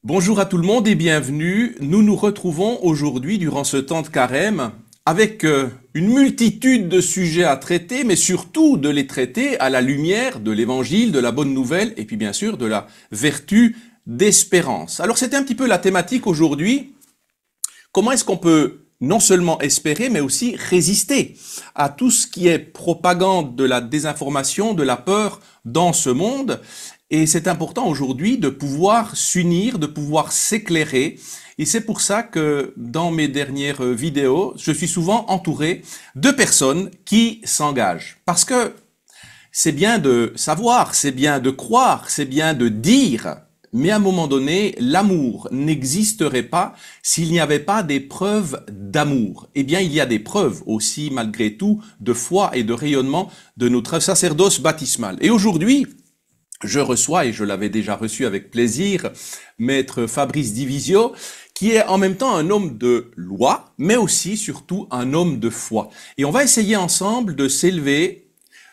Bonjour à tout le monde et bienvenue. Nous nous retrouvons aujourd'hui durant ce temps de carême avec une multitude de sujets à traiter, mais surtout de les traiter à la lumière de l'évangile, de la bonne nouvelle et puis bien sûr de la vertu d'espérance. Alors c'était un petit peu la thématique aujourd'hui. Comment est-ce qu'on peut non seulement espérer, mais aussi résister à tout ce qui est propagande de la désinformation, de la peur dans ce monde? Et c'est important aujourd'hui de pouvoir s'unir, de pouvoir s'éclairer. Et c'est pour ça que dans mes dernières vidéos, je suis souvent entouré de personnes qui s'engagent. Parce que c'est bien de savoir, c'est bien de croire, c'est bien de dire, mais à un moment donné, l'amour n'existerait pas s'il n'y avait pas des preuves d'amour. Eh bien, il y a des preuves aussi, malgré tout, de foi et de rayonnement de notre sacerdoce baptismal. Et aujourd'hui, je reçois, et je l'avais déjà reçu avec plaisir, maître Fabrice Divisio, qui est en même temps un homme de loi, mais aussi, surtout, un homme de foi. Et on va essayer ensemble de s'élever,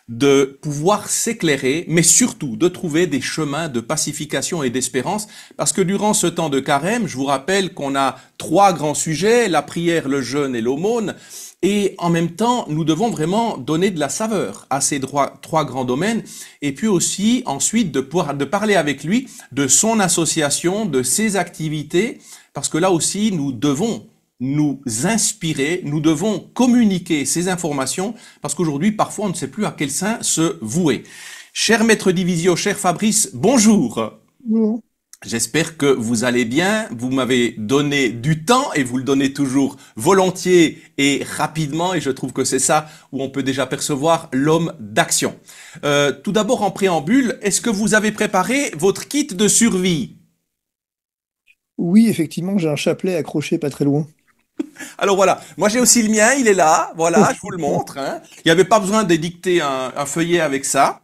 de pouvoir s'éclairer, mais surtout de trouver des chemins de pacification et d'espérance, parce que durant ce temps de carême, je vous rappelle qu'on a trois grands sujets, la prière, le jeûne et l'aumône, et en même temps, nous devons vraiment donner de la saveur à ces trois grands domaines, et puis aussi ensuite de parler avec lui de son association, de ses activités, parce que là aussi, nous devons nous inspirer, nous devons communiquer ces informations, parce qu'aujourd'hui, parfois, on ne sait plus à quel sein se vouer. Cher maître Divisio, cher Fabrice, bonjour. Bon. J'espère que vous allez bien. Vous m'avez donné du temps et vous le donnez toujours volontiers et rapidement. Et je trouve que c'est ça où on peut déjà percevoir l'homme d'action. Tout d'abord, en préambule, est-ce que vous avez préparé votre kit de survie? Oui, effectivement, j'ai un chapelet accroché pas très loin. Alors voilà, moi j'ai aussi le mien, il est là. Voilà, je vous le montre, hein. Il n'y avait pas besoin d'édicter un feuillet avec ça.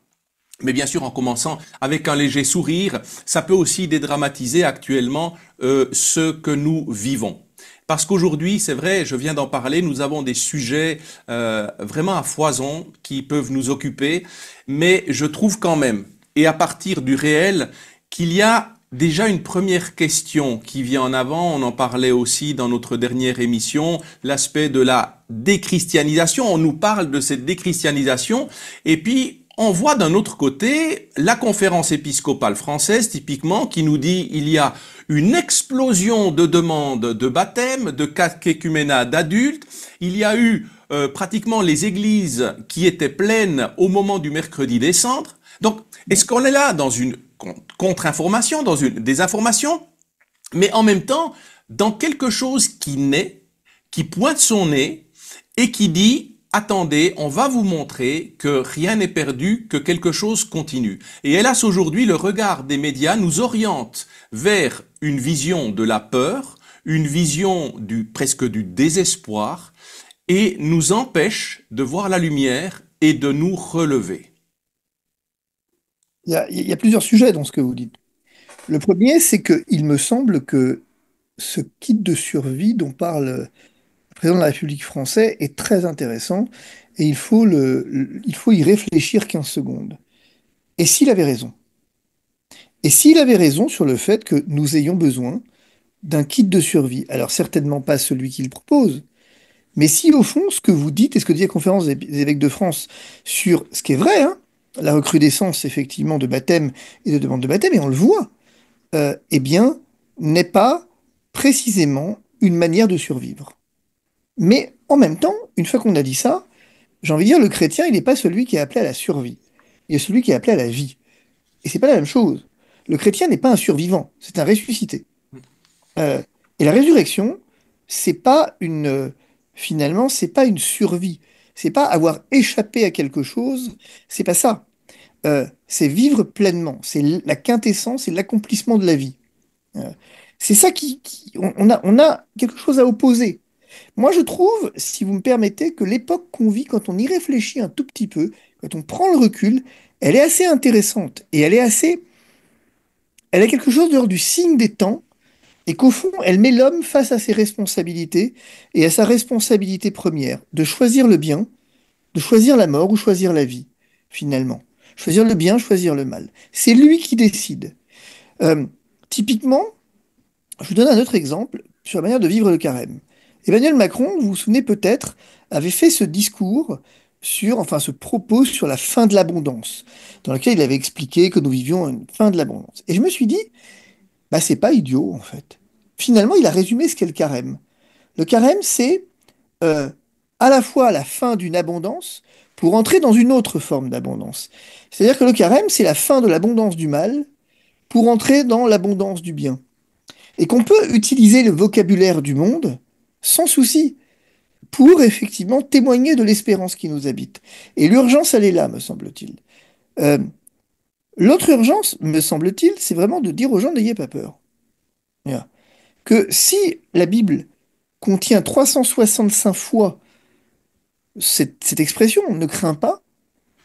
Mais bien sûr, en commençant avec un léger sourire, ça peut aussi dédramatiser actuellement ce que nous vivons. Parce qu'aujourd'hui, c'est vrai, je viens d'en parler, nous avons des sujets vraiment à foison qui peuvent nous occuper, mais je trouve quand même, et à partir du réel, qu'il y a déjà une première question qui vient en avant. On en parlait aussi dans notre dernière émission, l'aspect de la déchristianisation. On nous parle de cette déchristianisation, et puis on voit d'un autre côté la conférence épiscopale française, typiquement, qui nous dit il y a une explosion de demandes de baptême, de catéchuménat d'adultes. Il y a eu pratiquement les églises qui étaient pleines au moment du mercredi des cendres. Donc, est-ce qu'on est là dans une contre-information, dans une désinformation, mais en même temps dans quelque chose qui naît, qui pointe son nez et qui dit attendez, on va vous montrer que rien n'est perdu, que quelque chose continue. Et hélas, aujourd'hui, le regard des médias nous oriente vers une vision de la peur, une vision presque du désespoir, et nous empêche de voir la lumière et de nous relever. Il y a plusieurs sujets dans ce que vous dites. Le premier, c'est que il me semble que ce kit de survie dont parle le président de la République française est très intéressant et il faut y réfléchir 15 secondes. Et s'il avait raison? Et s'il avait raison sur le fait que nous ayons besoin d'un kit de survie? Alors certainement pas celui qu'il propose, mais si au fond ce que vous dites et ce que dit la conférence des évêques de France sur ce qui est vrai, hein, la recrudescence effectivement de baptême et de demande de baptême, et on le voit, eh bien, n'est pas précisément une manière de survivre. Mais en même temps, une fois qu'on a dit ça, j'ai envie de dire, le chrétien, il n'est pas celui qui est appelé à la survie. Il est celui qui est appelé à la vie. Et c'est pas la même chose. Le chrétien n'est pas un survivant, c'est un ressuscité. Euh, et la résurrection, c'est pas finalement, c'est pas une survie. C'est pas avoir échappé à quelque chose. C'est pas ça. C'est vivre pleinement. C'est la quintessence et l'accomplissement de la vie. Euh, c'est ça on a quelque chose à opposer. Moi, je trouve, si vous me permettez, que l'époque qu'on vit, quand on y réfléchit un tout petit peu, quand on prend le recul, elle est assez intéressante et elle a quelque chose de l'ordre du signe des temps et qu'au fond, elle met l'homme face à ses responsabilités et à sa responsabilité première, de choisir le bien, de choisir la mort ou choisir la vie, finalement. Choisir le bien, choisir le mal. C'est lui qui décide. Euh, typiquement, Je vous donne un autre exemple sur la manière de vivre le carême. Emmanuel Macron, vous vous souvenez peut-être, avait fait ce discours sur, enfin ce propos sur la fin de l'abondance, dans lequel il avait expliqué que nous vivions une fin de l'abondance. Et je me suis dit, bah c'est pas idiot en fait. Finalement, il a résumé ce qu'est le carême. Le carême, c'est euh, à la fois la fin d'une abondance pour entrer dans une autre forme d'abondance. C'est-à-dire que le carême, c'est la fin de l'abondance du mal pour entrer dans l'abondance du bien. Et qu'on peut utiliser le vocabulaire du monde sans souci pour effectivement témoigner de l'espérance qui nous habite. Et l'urgence, elle est là, me semble-t-il. Euh, L'autre urgence, me semble-t-il, c'est vraiment de dire aux gens n'ayez pas peur. Voilà. Que si la Bible contient 365 fois cette expression, ne crains pas,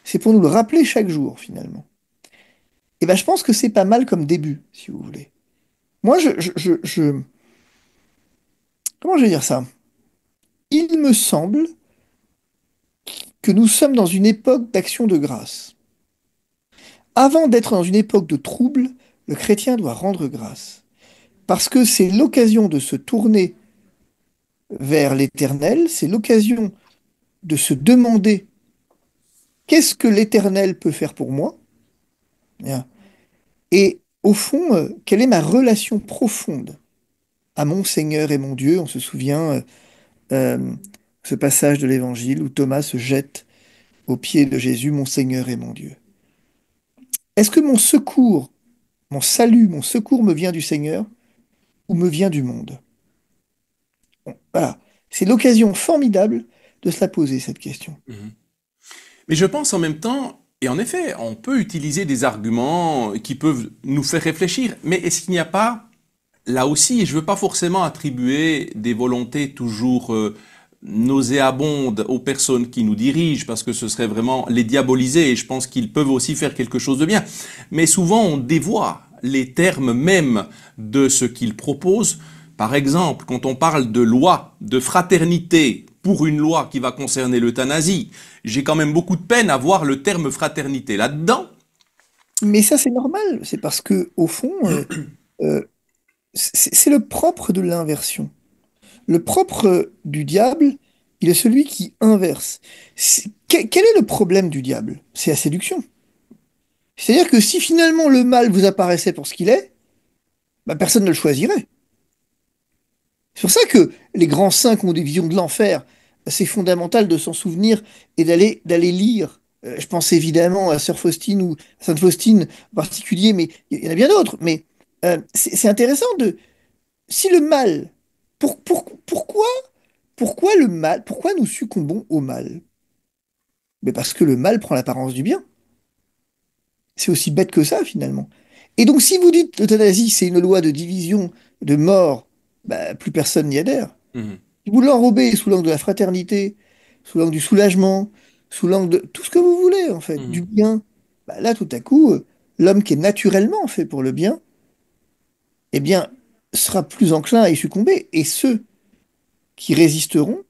c'est pour nous le rappeler chaque jour, finalement. Et ben, je pense que c'est pas mal comme début, si vous voulez. Moi, comment je vais dire ça? Il me semble que nous sommes dans une époque d'action de grâce. Avant d'être dans une époque de trouble, le chrétien doit rendre grâce. Parce que c'est l'occasion de se tourner vers l'Éternel, c'est l'occasion de se demander qu'est-ce que l'Éternel peut faire pour moi? Bien. Et au fond, quelle est ma relation profonde à mon Seigneur et mon Dieu? On se souvient euh, ce passage de l'Évangile où Thomas se jette aux pieds de Jésus, mon Seigneur et mon Dieu. Est-ce que mon secours, mon salut, mon secours me vient du Seigneur ou me vient du monde? Bon, voilà, c'est l'occasion formidable de se la poser, cette question. Mhm. Mais je pense en même temps, et en effet, on peut utiliser des arguments qui peuvent nous faire réfléchir, mais est-ce qu'il n'y a pas, là aussi, et je ne veux pas forcément attribuer des volontés toujours nauséabondes aux personnes qui nous dirigent, parce que ce serait vraiment les diaboliser, et je pense qu'ils peuvent aussi faire quelque chose de bien, mais souvent on dévoie les termes même de ce qu'ils proposent. Par exemple, quand on parle de loi, de fraternité, pour une loi qui va concerner l'euthanasie, j'ai quand même beaucoup de peine à voir le terme fraternité là-dedans. Mais ça, c'est normal, c'est parce que, au fond, euh, c'est le propre de l'inversion. Le propre du diable, il est celui qui inverse. Quel est le problème du diable? C'est la séduction. C'est-à-dire que si finalement le mal vous apparaissait pour ce qu'il est, bah, personne ne le choisirait. C'est pour ça que les grands saints qui ont des visions de l'enfer, c'est fondamental de s'en souvenir et d'aller lire. Je pense évidemment à Sœur Faustine ou à Sainte Faustine en particulier, mais il y en a bien d'autres. Mais c'est intéressant de si le mal, pourquoi le mal, pourquoi nous succombons au mal? Mais parce que le mal prend l'apparence du bien. C'est aussi bête que ça finalement. Et donc si vous dites l'euthanasie, c'est une loi de division, de mort, bah, plus personne n'y adhère. Mhm, Si vous l'enrobez sous l'angle de la fraternité, sous l'angle du soulagement, sous l'angle de tout ce que vous voulez, en fait, du mhm, bien, bah là, tout à coup, l'homme qui est naturellement fait pour le bien, eh bien, sera plus enclin à y succomber. Et ceux qui résisteront,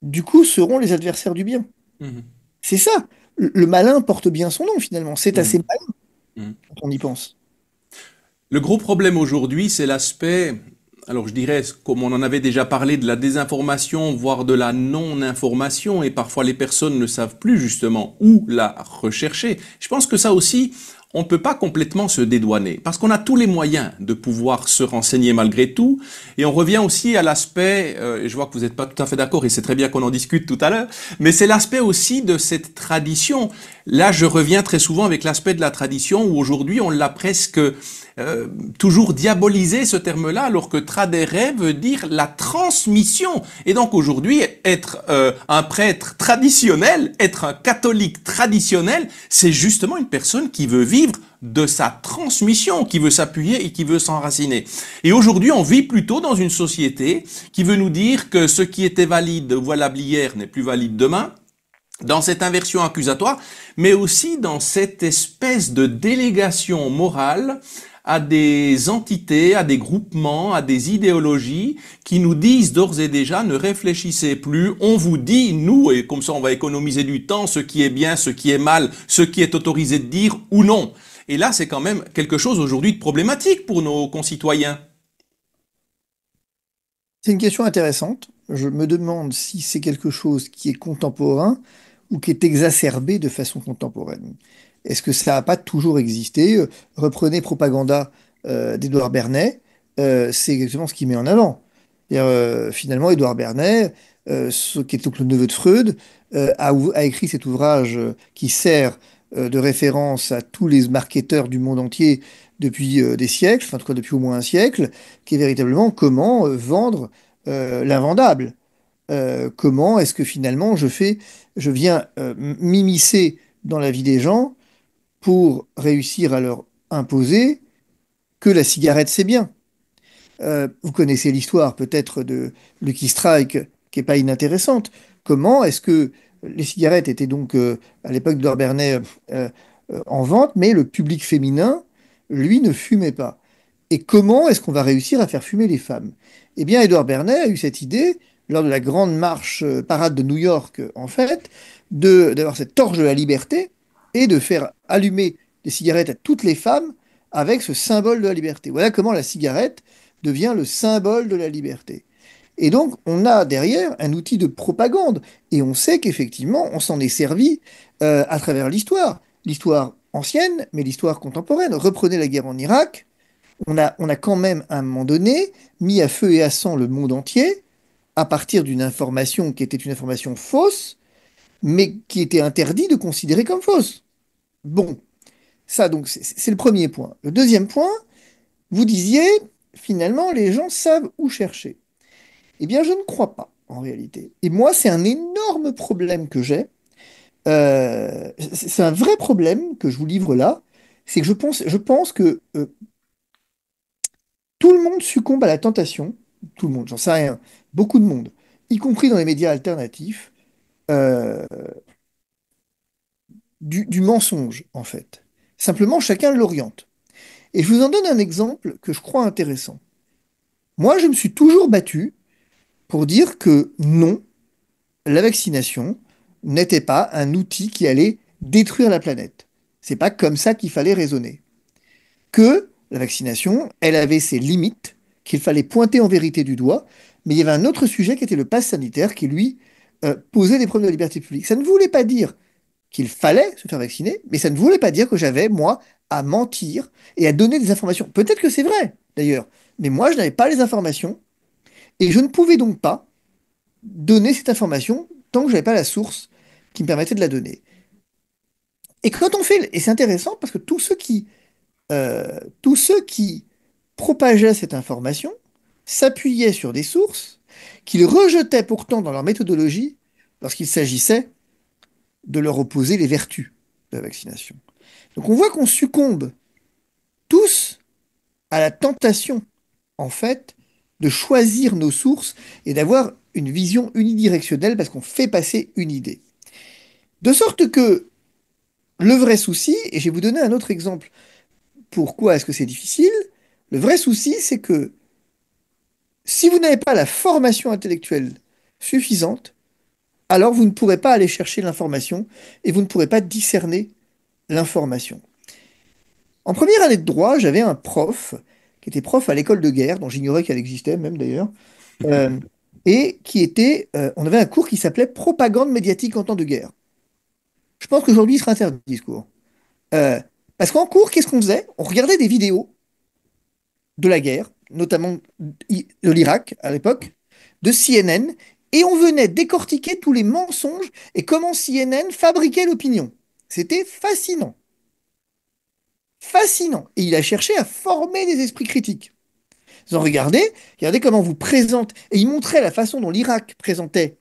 du coup, seront les adversaires du bien. mhm, C'est ça. Le malin porte bien son nom, finalement. C'est assez mhm, malin mhm. quand on y pense. Le gros problème aujourd'hui, c'est l'aspect, alors je dirais, comme on en avait déjà parlé, de la désinformation, voire de la non-information, et parfois les personnes ne savent plus justement où la rechercher. Je pense que ça aussi, on ne peut pas complètement se dédouaner, parce qu'on a tous les moyens de pouvoir se renseigner malgré tout, et on revient aussi à l'aspect, et je vois que vous n'êtes pas tout à fait d'accord, et c'est très bien qu'on en discute tout à l'heure, mais c'est l'aspect aussi de cette tradition. Là, je reviens très souvent avec l'aspect de la tradition, où aujourd'hui on l'a presque toujours diaboliser ce terme-là, alors que tradere veut dire la transmission. Et donc aujourd'hui, être un prêtre traditionnel, être un catholique traditionnel, c'est justement une personne qui veut vivre de sa transmission, qui veut s'appuyer et qui veut s'enraciner. Et aujourd'hui, on vit plutôt dans une société qui veut nous dire que ce qui était valide, valable hier, n'est plus valide demain, dans cette inversion accusatoire, mais aussi dans cette espèce de délégation morale à des entités, à des groupements, à des idéologies qui nous disent d'ores et déjà ne réfléchissez plus, on vous dit, nous, et comme ça on va économiser du temps, ce qui est bien, ce qui est mal, ce qui est autorisé de dire ou non. Et là, c'est quand même quelque chose aujourd'hui de problématique pour nos concitoyens. C'est une question intéressante. Je me demande si c'est quelque chose qui est contemporain ou qui est exacerbé de façon contemporaine. Est-ce que ça n'a pas toujours existé? Reprenez Propaganda d'Édouard Bernet, c'est exactement ce qu'il met en avant. C'est-à-dire, finalement, Édouard Bernet, qui est donc le neveu de Freud, a écrit cet ouvrage qui sert de référence à tous les marketeurs du monde entier depuis des siècles, enfin en tout cas depuis au moins un siècle, qui est véritablement comment vendre l'invendable. Comment est-ce que finalement je viens m'immiscer dans la vie des gens pour réussir à leur imposer que la cigarette c'est bien. Vous connaissez l'histoire peut-être de Lucky Strike, qui est pas inintéressante. Comment est-ce que les cigarettes étaient donc à l'époque de Laure Bernet en vente, mais le public féminin, lui, ne fumait pas. Et comment est-ce qu'on va réussir à faire fumer les femmes? Eh bien, Édouard Bernet a eu cette idée, lors de la grande marche parade de New York, en fait, d'avoir cette torche de la liberté et de faire allumer des cigarettes à toutes les femmes avec ce symbole de la liberté. Voilà comment la cigarette devient le symbole de la liberté. Et donc, on a derrière un outil de propagande. Et on sait qu'effectivement, on s'en est servi à travers l'histoire. L'histoire ancienne, mais l'histoire contemporaine. Reprenez la guerre en Irak. On a quand même, à un moment donné, mis à feu et à sang le monde entier à partir d'une information qui était une information fausse, mais qui était interdit de considérer comme fausse. Bon, ça donc c'est le premier point. Le deuxième point, vous disiez, finalement, les gens savent où chercher. Eh bien, je ne crois pas, en réalité. Et moi, c'est un énorme problème que j'ai. C'est un vrai problème que je vous livre là. C'est que je pense que tout le monde succombe à la tentation. Tout le monde, j'en sais rien. Beaucoup de monde, y compris dans les médias alternatifs, euh, du mensonge, en fait. Simplement, chacun l'oriente. Et je vous en donne un exemple que je crois intéressant. Moi, je me suis toujours battu pour dire que non, la vaccination n'était pas un outil qui allait détruire la planète. C'est pas comme ça qu'il fallait raisonner. Que la vaccination, elle avait ses limites, qu'il fallait pointer en vérité du doigt, mais il y avait un autre sujet qui était le pass sanitaire qui, lui, posait des problèmes de liberté publique. Ça ne voulait pas dire qu'il fallait se faire vacciner, mais ça ne voulait pas dire que j'avais, moi, à mentir et à donner des informations. Peut-être que c'est vrai, d'ailleurs, mais moi, je n'avais pas les informations et je ne pouvais donc pas donner cette information tant que je n'avais pas la source qui me permettait de la donner. Et quand on fait, et c'est intéressant parce que tous ceux qui propageaient cette information s'appuyaient sur des sources qu'ils rejetaient pourtant dans leur méthodologie lorsqu'il s'agissait de leur opposer les vertus de la vaccination. Donc on voit qu'on succombe tous à la tentation, en fait, de choisir nos sources et d'avoir une vision unidirectionnelle parce qu'on fait passer une idée. De sorte que le vrai souci, et je vais vous donner un autre exemple, pourquoi est-ce que c'est difficile? Le vrai souci, c'est que si vous n'avez pas la formation intellectuelle suffisante, alors vous ne pourrez pas aller chercher l'information et vous ne pourrez pas discerner l'information. En première année de droit, j'avais un prof qui était prof à l'école de guerre, dont j'ignorais qu'elle existait même d'ailleurs, euh, et on avait un cours qui s'appelait Propagande médiatique en temps de guerre. Je pense qu'aujourd'hui, il serait interdit ce cours. Euh, Parce qu'en cours, qu'est-ce qu'on faisait? On regardait des vidéos de la guerre, notamment de l'Irak à l'époque, de CNN, et on venait décortiquer tous les mensonges et comment CNN fabriquait l'opinion. C'était fascinant. Fascinant. Et il a cherché à former des esprits critiques. Ils ont regardez comment vous présente, et il montrait la façon dont l'Irak présentait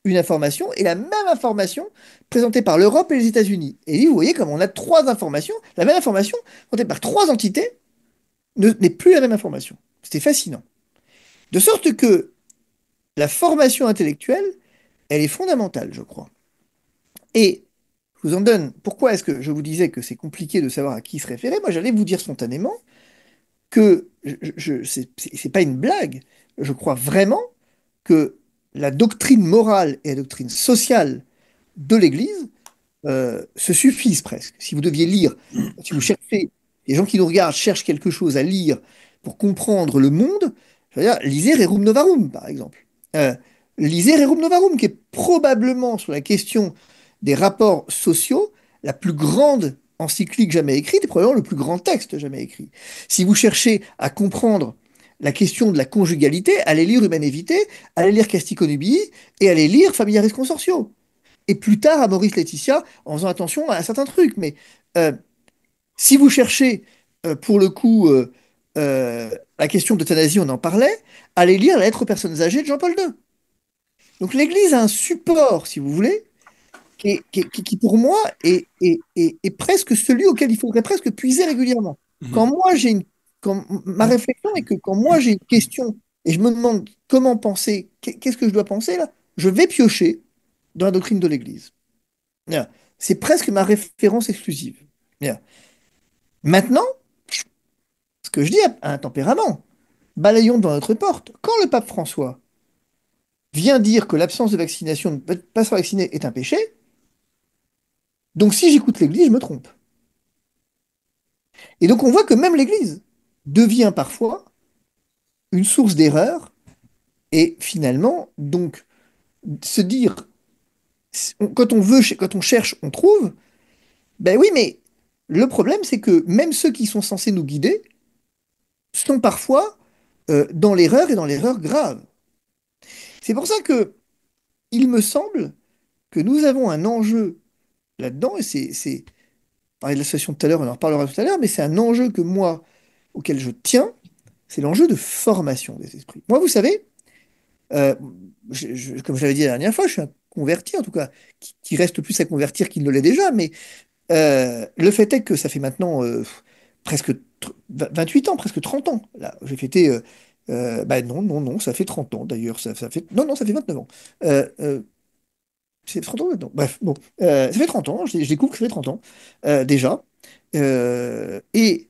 une information et la même information présentée par l'Europe et les États-Unis. Et vous voyez comme on a trois informations, la même information présentée par trois entités n'est plus la même information. C'était fascinant. De sorte que la formation intellectuelle, elle est fondamentale, je crois. Et je vous en donne, pourquoi est-ce que je vous disais que c'est compliqué de savoir à qui se référer? Moi, j'allais vous dire spontanément que c'est pas une blague. Je crois vraiment que la doctrine morale et la doctrine sociale de l'Église se suffisent presque. Si vous deviez lire, si vous cherchez, les gens qui nous regardent cherchent quelque chose à lire pour comprendre le monde, je veux dire, lisez Rerum Novarum, par exemple. Euh, Lisez Rerum Novarum, qui est probablement sur la question des rapports sociaux la plus grande encyclique jamais écrite et probablement le plus grand texte jamais écrit. Si vous cherchez à comprendre la question de la conjugalité, allez lire Humanité Vitae, allez lire Casti Connubii et allez lire Familiaris Consortio et plus tard à Maurice Laetitia en faisant attention à certains trucs. Mais euh, si vous cherchez, pour le coup, la question d'euthanasie, on en parlait, allez lire la lettre aux personnes âgées de Jean-Paul II. Donc l'Église a un support, si vous voulez, qui, pour moi est presque celui auquel il faudrait presque puiser régulièrement. Quand Mhm. moi j'ai une, quand, ma réflexion est que quand moi j'ai une question et je me demande comment penser, qu'est-ce que je dois penser là, je vais piocher dans la doctrine de l'Église. Bien. C'est presque ma référence exclusive. Bien. Maintenant, ce que je dis a un tempérament. Balayons devant notre porte. Quand le pape François vient dire que l'absence de vaccination, ne pas se faire vacciner est un péché, donc si j'écoute l'Église, je me trompe. Et donc on voit que même l'Église devient parfois une source d'erreur et finalement, donc, se dire, quand on cherche, on trouve, ben oui, mais le problème, c'est que même ceux qui sont censés nous guider sont parfois dans l'erreur et dans l'erreur grave. C'est pour ça que il me semble que nous avons un enjeu là-dedans, et on parlait de l'association tout à l'heure, on en reparlera tout à l'heure, mais c'est un enjeu que moi, auquel je tiens, c'est l'enjeu de formation des esprits. Moi, vous savez, euh, comme je l'avais dit la dernière fois, je suis un converti, en tout cas, qui reste plus à convertir qu'il ne l'est déjà, mais le fait est que ça fait maintenant presque 28 ans, presque 30 ans. Là, j'ai fêté. Bah non, non, non, ça fait 30 ans d'ailleurs. Ça fait, non, non, ça fait 29 ans. Euh, euh, c'est 30 ans maintenant. Bref, bon. Ça fait 30 ans, je découvre que ça fait 30 ans déjà. Et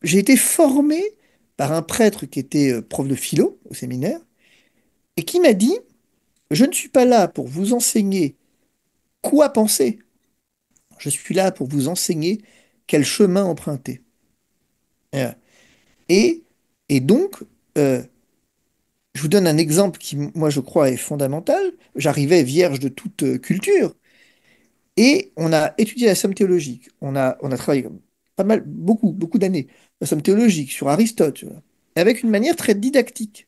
j'ai été formé par un prêtre qui était prof de philo au séminaire et qui m'a dit, je ne suis pas là pour vous enseigner quoi penser, je suis là pour vous enseigner quel chemin emprunter. Euh, Et, et donc, euh, je vous donne un exemple qui, moi, je crois, est fondamental. J'arrivais vierge de toute culture et on a étudié la somme théologique. On a travaillé pas mal, beaucoup, beaucoup d'années, la somme théologique sur Aristote, tu vois, avec une manière très didactique.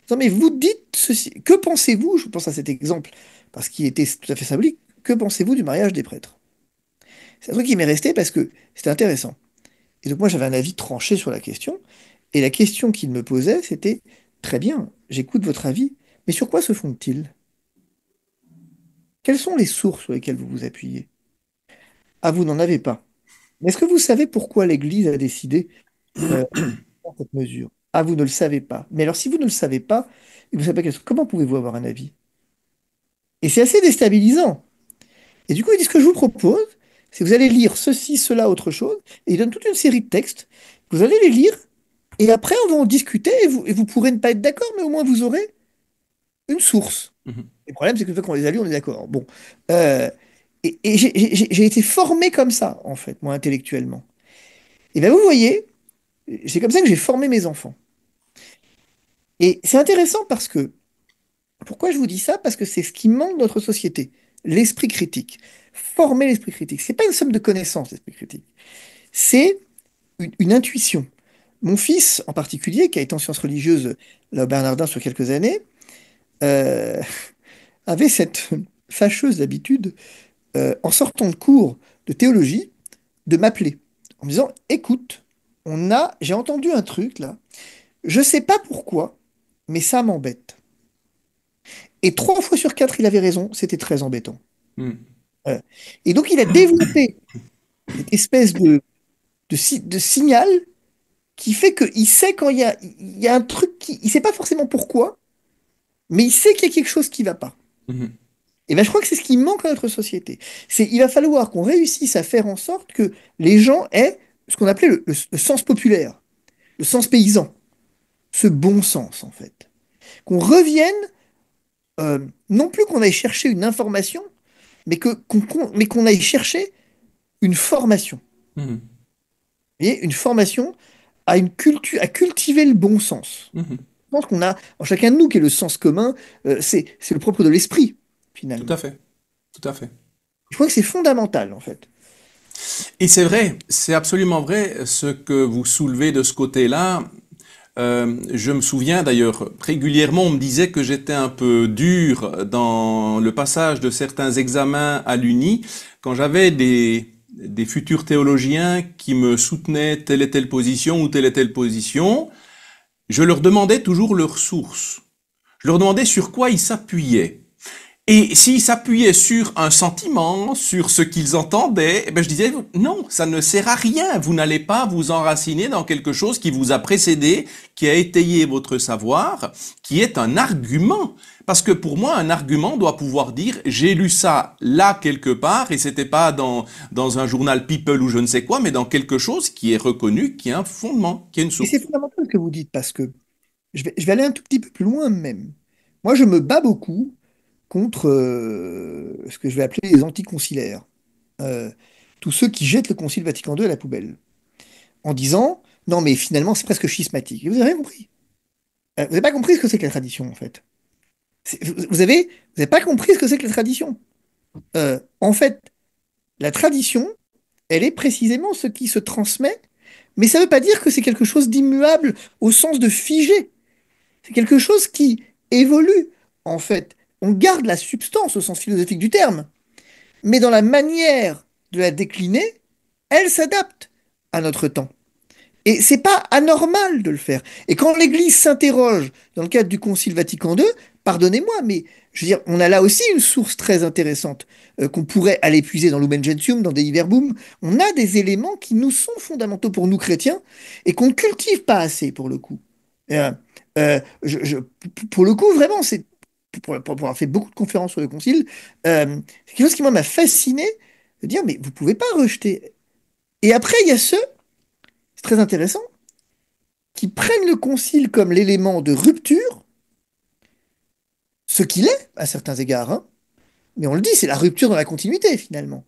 Non, mais vous dites ceci. Que pensez-vous, je pense à cet exemple, parce qu'il était tout à fait symbolique, que pensez-vous du mariage des prêtres? C'est un truc qui m'est resté parce que c'était intéressant. Et donc moi j'avais un avis tranché sur la question, et la question qu'il me posait, c'était, très bien, j'écoute votre avis, mais sur quoi se fonde-t-il? Quelles sont les sources sur lesquelles vous vous appuyez? Ah, vous n'en avez pas. Mais est-ce que vous savez pourquoi l'Église a décidé de prendre cette mesure? Ah, vous ne le savez pas. Mais alors si vous ne le savez pas, et vous savez pas comment pouvez-vous avoir un avis? Et c'est assez déstabilisant. Et du coup, il dit, ce que je vous propose, c'est que vous allez lire ceci, cela, autre chose, et il donne toute une série de textes, vous allez les lire, et après on va en discuter, et vous pourrez ne pas être d'accord, mais au moins vous aurez une source. Mhm. Le problème, c'est que une fois qu'on les a lus, on est d'accord. Bon. Euh, et j'ai été formé comme ça, en fait, moi, intellectuellement. Et bien, vous voyez, c'est comme ça que j'ai formé mes enfants. Et c'est intéressant parce que, pourquoi je vous dis ça? Parce que c'est ce qui manque dans notre société, l'esprit critique. Former l'esprit critique. C'est pas une somme de connaissances, l'esprit critique. C'est une intuition. Mon fils, en particulier, qui a été en sciences religieuses là, au Bernardin sur quelques années, euh, avait cette fâcheuse habitude, en sortant de cours de théologie, de m'appeler en me disant, écoute, j'ai entendu un truc là, je sais pas pourquoi, mais ça m'embête. Et 3 fois sur 4, il avait raison, c'était très embêtant. Mhm. Euh, et donc il a développé cette espèce de signal qui fait qu'il sait quand il y a un truc il sait pas forcément pourquoi, mais il sait qu'il y a quelque chose qui va pas. Mhm. Et ben je crois que c'est ce qui manque à notre société. Il va falloir qu'on réussisse à faire en sorte que les gens aient ce qu'on appelait le sens populaire, le sens paysan, ce bon sens en fait. Qu'on revienne, non plus qu'on aille chercher une information, mais qu'on aille chercher une formation. Mhm. Vous voyez, une formation à une culture, à cultiver le bon sens. Mhm. Je pense qu'on a en chacun de nous qui est le sens commun, c'est le propre de l'esprit, Tout à finalement. fait. Tout à fait. Je crois que c'est fondamental, en fait. Et c'est vrai, c'est absolument vrai ce que vous soulevez de ce côté-là. Je me souviens d'ailleurs, régulièrement, on me disait que j'étais un peu dur dans le passage de certains examens à l'Uni, quand j'avais des futurs théologiens qui me soutenaient telle et telle position ou telle et telle position, je leur demandais toujours leur source. Je leur demandais sur quoi ils s'appuyaient. Et s'ils s'appuyaient sur un sentiment, sur ce qu'ils entendaient, eh ben je disais non, ça ne sert à rien. Vous n'allez pas vous enraciner dans quelque chose qui vous a précédé, qui a étayé votre savoir, qui est un argument. Parce que pour moi, un argument doit pouvoir dire j'ai lu ça là quelque part et c'était pas dans un journal People ou je ne sais quoi, mais dans quelque chose qui est reconnu, qui a un fondement, qui a une Et c'est source. fondamental ce que vous dites, parce que je vais aller un tout petit peu plus loin même. Moi, je me bats beaucoup contre ce que je vais appeler les anticoncilaires. Euh, Tous ceux qui jettent le Concile Vatican II à la poubelle, en disant, non, mais finalement, c'est presque schismatique. Et vous avez rien compris. Vous n'avez pas compris ce que c'est que la tradition, en fait. Vous avez pas compris ce que c'est que la tradition. En fait, la tradition, elle est précisément ce qui se transmet, mais ça ne veut pas dire que c'est quelque chose d'immuable au sens de figé. C'est quelque chose qui évolue, en fait. On garde la substance au sens philosophique du terme, mais dans la manière de la décliner, elle s'adapte à notre temps. Et c'est pas anormal de le faire. Et quand l'Église s'interroge dans le cadre du Concile Vatican II, pardonnez-moi, mais je veux dire, on a là aussi une source très intéressante qu'on pourrait aller puiser dans Lumen Gentium, dans Dei Verbum. On a des éléments qui nous sont fondamentaux pour nous chrétiens et qu'on ne cultive pas assez pour le coup. Euh, pour le coup, vraiment, c'est pour avoir fait beaucoup de conférences sur le Concile, c'est quelque chose qui moi m'a fasciné de dire, mais vous pouvez pas rejeter. Et après, il y a ceux, c'est très intéressant qui prennent le concile comme l'élément de rupture, ce qu'il est à certains égards, hein, mais on le dit, c'est la rupture dans la continuité finalement.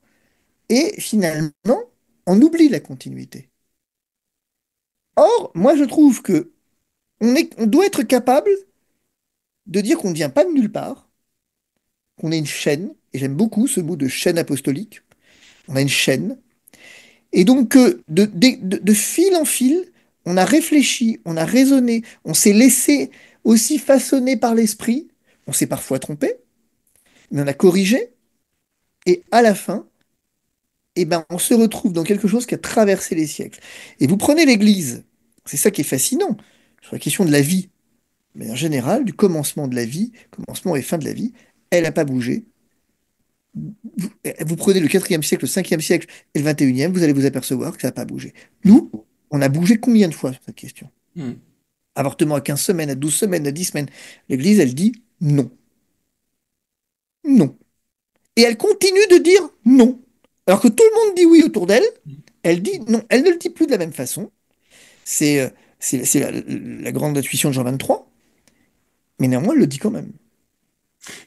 Et finalement, on oublie la continuité. Or, moi je trouve que on doit être capable de dire qu'on ne vient pas de nulle part, qu'on est une chaîne, et j'aime beaucoup ce mot de chaîne apostolique, on a une chaîne, et donc de fil en fil, on a réfléchi, on a raisonné, on s'est laissé aussi façonner par l'esprit, on s'est parfois trompé, mais on a corrigé, et à la fin, eh ben, on se retrouve dans quelque chose qui a traversé les siècles. Et vous prenez l'Église, c'est ça qui est fascinant, sur la question de la vie, mais en général, du commencement de la vie, commencement et fin de la vie, elle n'a pas bougé. Vous prenez le 4e siècle, le 5e siècle et le 21e, vous allez vous apercevoir que ça n'a pas bougé. Nous, on a bougé combien de fois sur cette question? Hmm. Avortement à 15 semaines, à 12 semaines, à 10 semaines. L'Église, elle dit non. Non. Et elle continue de dire non. Alors que tout le monde dit oui autour d'elle, elle dit non. Elle ne le dit plus de la même façon. C'est c'est la grande intuition de Jean 23, mais néanmoins, elle le dit quand même.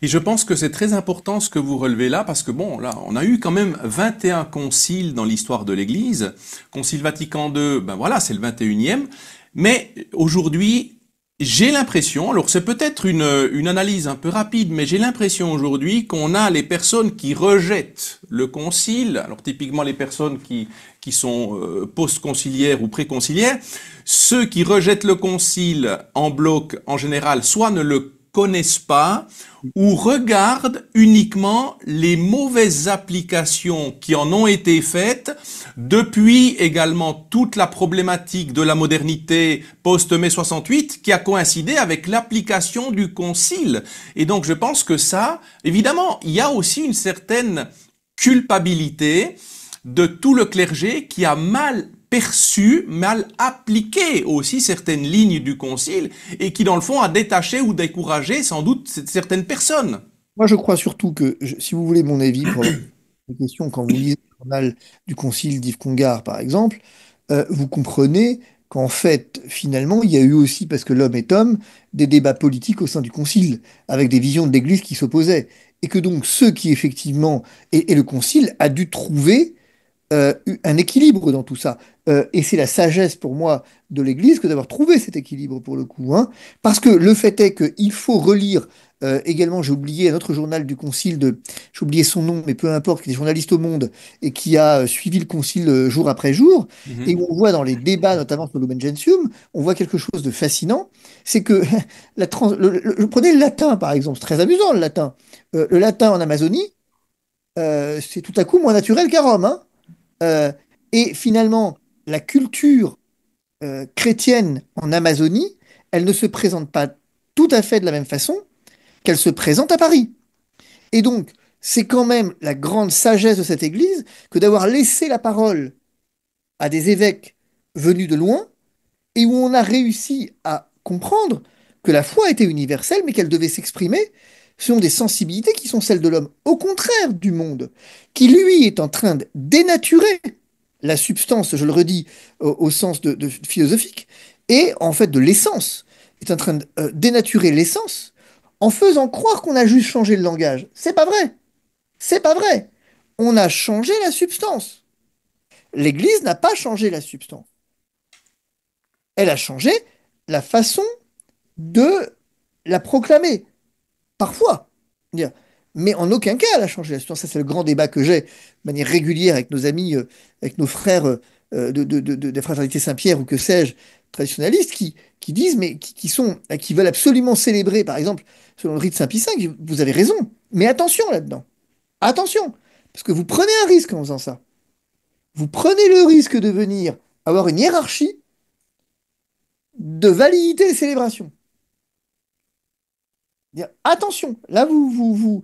Et je pense que c'est très important ce que vous relevez là, parce que bon, là, on a eu quand même 21 conciles dans l'histoire de l'Église. Concile Vatican II, ben voilà, c'est le 21e. Mais aujourd'hui, j'ai l'impression, alors c'est peut-être une analyse un peu rapide, mais j'ai l'impression aujourd'hui qu'on a les personnes qui rejettent le concile, alors typiquement les personnes qui sont post-conciliaires ou pré-conciliaires, ceux qui rejettent le concile en bloc, en général, soit ne le connaissent pas, ou regardent uniquement les mauvaises applications qui en ont été faites depuis également toute la problématique de la modernité post-mai 68 qui a coïncidé avec l'application du concile. Et donc je pense que ça, évidemment, il y a aussi une certaine culpabilité de tout le clergé qui a mal perçu, mal appliqué aussi certaines lignes du concile et qui, dans le fond, a détaché ou découragé sans doute certaines personnes. Moi, je crois surtout que, si vous voulez mon avis pour la question, quand vous lisez le journal du Concile d'Yves Congar, par exemple, vous comprenez qu'en fait, finalement, il y a eu aussi, parce que l'homme est homme, des débats politiques au sein du Concile, avec des visions de l'Église qui s'opposaient. et que donc ceux qui effectivement, et le Concile a dû trouver un équilibre dans tout ça. Et c'est la sagesse pour moi de l'Église que d'avoir trouvé cet équilibre pour le coup, hein. Parce que le fait est qu'il faut relire également, j'ai oublié un autre journal du Concile, j'ai oublié son nom, mais peu importe, qui est journaliste au Monde et qui a suivi le Concile jour après jour, et Mhm. où on voit dans les débats, notamment sur Lumen Gentium, on voit quelque chose de fascinant, c'est que prenez le latin par exemple, c'est très amusant le latin. Le latin en Amazonie, c'est tout à coup moins naturel qu'à Rome, hein. Euh, et finalement, la culture chrétienne en Amazonie, elle ne se présente pas tout à fait de la même façon qu'elle se présente à Paris. Et donc, c'est quand même la grande sagesse de cette Église que d'avoir laissé la parole à des évêques venus de loin et où on a réussi à comprendre que la foi était universelle, mais qu'elle devait s'exprimer selon des sensibilités qui sont celles de l'homme, au contraire du monde, qui lui est en train de dénaturer la substance, je le redis, au sens de philosophique, et en fait de l'essence, est en train de dénaturer l'essence en faisant croire qu'on a juste changé le langage. C'est pas vrai. C'est pas vrai. On a changé la substance. L'Église n'a pas changé la substance. Elle a changé la façon de la proclamer. Parfois. Dire. Mais en aucun cas elle a changé la substance. Ça, c'est le grand débat que j'ai de manière régulière avec nos amis, avec nos frères de la fraternité Saint-Pierre ou que sais-je, traditionalistes, qui disent, mais qui veulent absolument célébrer, par exemple, selon le rite Saint-Pie V, vous avez raison. Mais attention là-dedans. Attention. Parce que vous prenez un risque en faisant ça. Vous prenez le risque de venir avoir une hiérarchie de validité des célébrations. Dire, attention, là, vous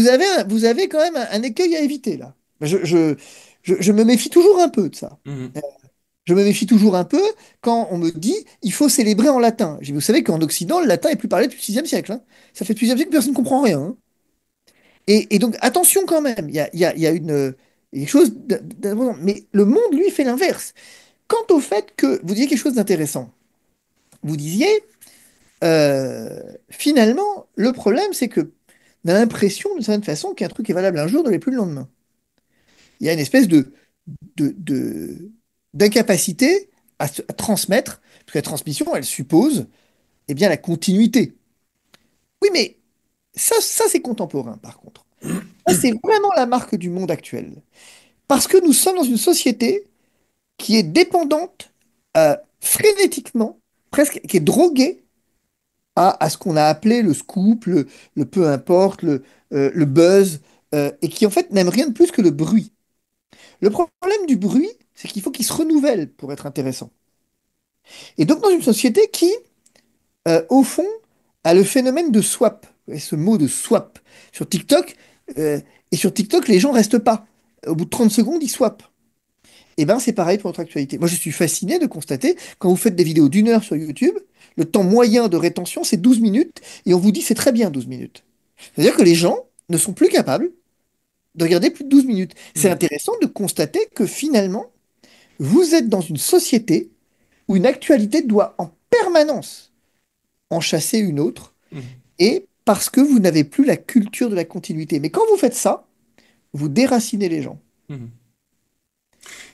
avez quand même un écueil à éviter, là. Je me méfie toujours un peu de ça. Mhm. Je me méfie toujours un peu quand on me dit il faut célébrer en latin. Je dis, vous savez qu'en Occident, le latin est plus parlé depuis le VIe siècle, hein. Ça fait depuis le VIe siècle que personne ne comprend rien, hein. Et donc, attention quand même, il y a une chose d'important. Mais le monde, lui, fait l'inverse. Quant au fait que vous disiez quelque chose d'intéressant, vous disiez, finalement, le problème, c'est que on a l'impression, d'une certaine façon, qu'un truc est valable un jour ne l'est plus le lendemain. Il y a une espèce de- de- d'incapacité à transmettre, parce que la transmission, elle suppose eh bien, la continuité. Oui, mais ça c'est contemporain, par contre. Ça, c'est vraiment la marque du monde actuel. Parce que nous sommes dans une société qui est dépendante frénétiquement, presque, qui est droguée à ce qu'on a appelé le scoop, le peu importe, le buzz, et qui en fait n'aime rien de plus que le bruit. Le problème du bruit, c'est qu'il faut qu'il se renouvelle pour être intéressant. Et donc dans une société qui, au fond, a le phénomène de swap, et ce mot de swap, sur TikTok, euh, et sur TikTok, les gens restent pas. Au bout de 30 secondes, ils swappent. Et ben c'est pareil pour notre actualité. Moi, je suis fasciné de constater, quand vous faites des vidéos d'une heure sur YouTube, le temps moyen de rétention, c'est 12 minutes, et on vous dit c'est très bien 12 minutes. C'est-à-dire que les gens ne sont plus capables de regarder plus de 12 minutes. C'est Mhm. intéressant de constater que finalement, vous êtes dans une société où une actualité doit en permanence en chasser une autre, Mhm. et parce que vous n'avez plus la culture de la continuité. Mais quand vous faites ça, vous déracinez les gens. Mhm.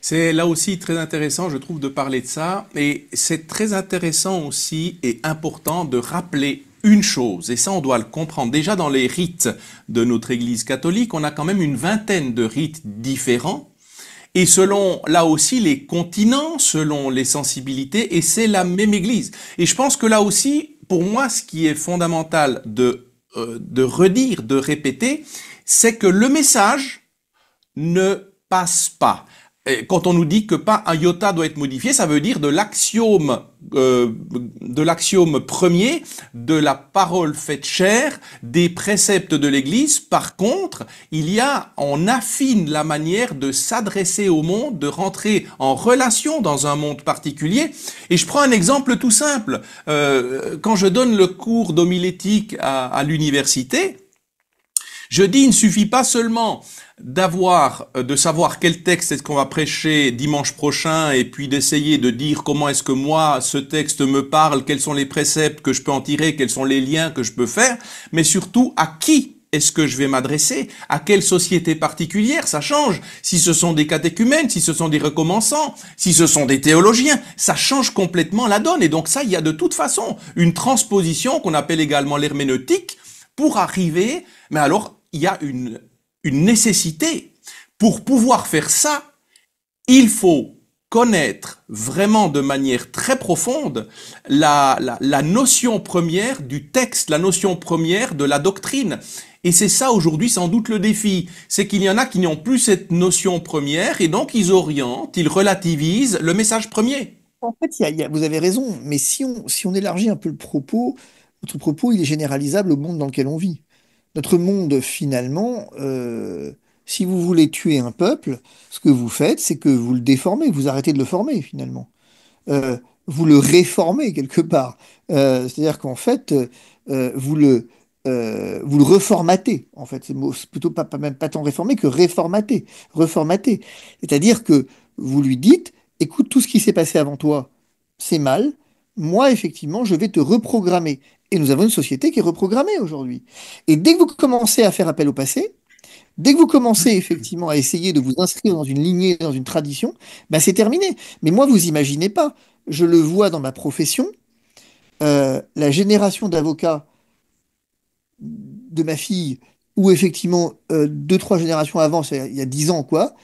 C'est là aussi très intéressant, je trouve, de parler de ça. Et c'est très intéressant aussi et important de rappeler une chose, et ça on doit le comprendre. Déjà dans les rites de notre Église catholique, on a quand même une vingtaine de rites différents. Et selon, là aussi, les continents, selon les sensibilités, et c'est la même Église. Et je pense que là aussi, pour moi, ce qui est fondamental de redire, de répéter, c'est que le message ne passe pas. Et quand on nous dit que pas un iota doit être modifié, ça veut dire de l'axiome premier, de la parole faite chair, des préceptes de l'Église. Par contre, on affine la manière de s'adresser au monde, de rentrer en relation dans un monde particulier. Et je prends un exemple tout simple. Quand je donne le cours d'homilétique à l'université, je dis, il ne suffit pas seulement de savoir quel texte est-ce qu'on va prêcher dimanche prochain et puis d'essayer de dire comment est-ce que moi, ce texte me parle, quels sont les préceptes que je peux en tirer, quels sont les liens que je peux faire, mais surtout à qui est-ce que je vais m'adresser? À quelle société particulière? Ça change. Si ce sont des catéchumènes, si ce sont des recommençants, si ce sont des théologiens, ça change complètement la donne. Et donc ça, il y a de toute façon une transposition qu'on appelle également l'herméneutique pour arriver. Mais alors, il y a une nécessité. Pour pouvoir faire ça, il faut connaître vraiment de manière très profonde la notion première du texte, la notion première de la doctrine. Et c'est ça aujourd'hui sans doute le défi. C'est qu'il y en a qui n'ont plus cette notion première et donc ils orientent, ils relativisent le message premier. En fait, vous avez raison, mais si on élargit un peu le propos, notre propos, il est généralisable au monde dans lequel on vit. Notre monde, finalement, si vous voulez tuer un peuple, ce que vous faites, c'est que vous le déformez, vous arrêtez de le former, finalement. Vous le réformez quelque part. C'est-à-dire qu'en fait, vous le reformatez. En fait, c'est plutôt même pas tant réformer que réformater. Reformater. C'est-à-dire que vous lui dites, écoute, tout ce qui s'est passé avant toi, c'est mal. Moi, effectivement, je vais te reprogrammer. Et nous avons une société qui est reprogrammée aujourd'hui. Et dès que vous commencez à faire appel au passé, dès que vous commencez effectivement à essayer de vous inscrire dans une lignée, dans une tradition, ben c'est terminé. Mais moi, vous imaginez pas, je le vois dans ma profession, la génération d'avocats de ma fille, ou effectivement deux, trois générations avant, c'est il y a 10 ans, quoi,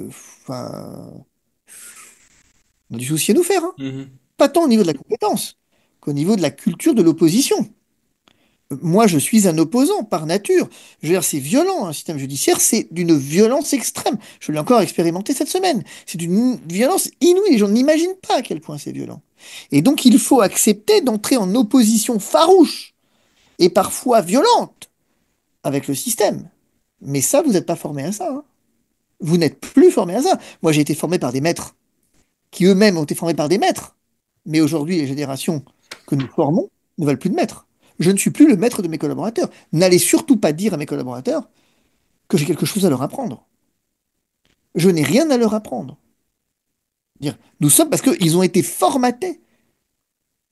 enfin, on a du souci à nous faire, hein. Mhm. Pas tant au niveau de la compétence qu'au niveau de la culture de l'opposition. Moi, je suis un opposant par nature. Je veux dire, c'est violent, un système judiciaire, c'est d'une violence extrême. Je l'ai encore expérimenté cette semaine. C'est d'une violence inouïe. Les gens n'imaginent pas à quel point c'est violent. Et donc, il faut accepter d'entrer en opposition farouche et parfois violente avec le système. Mais ça, vous n'êtes pas formé à ça, hein. Vous n'êtes plus formé à ça. Moi, j'ai été formé par des maîtres qui eux-mêmes ont été formés par des maîtres. Mais aujourd'hui, les générations que nous formons ne veulent plus de maîtres. Je ne suis plus le maître de mes collaborateurs. N'allez surtout pas dire à mes collaborateurs que j'ai quelque chose à leur apprendre. Je n'ai rien à leur apprendre. Dire, nous sommes parce qu'ils ont été formatés,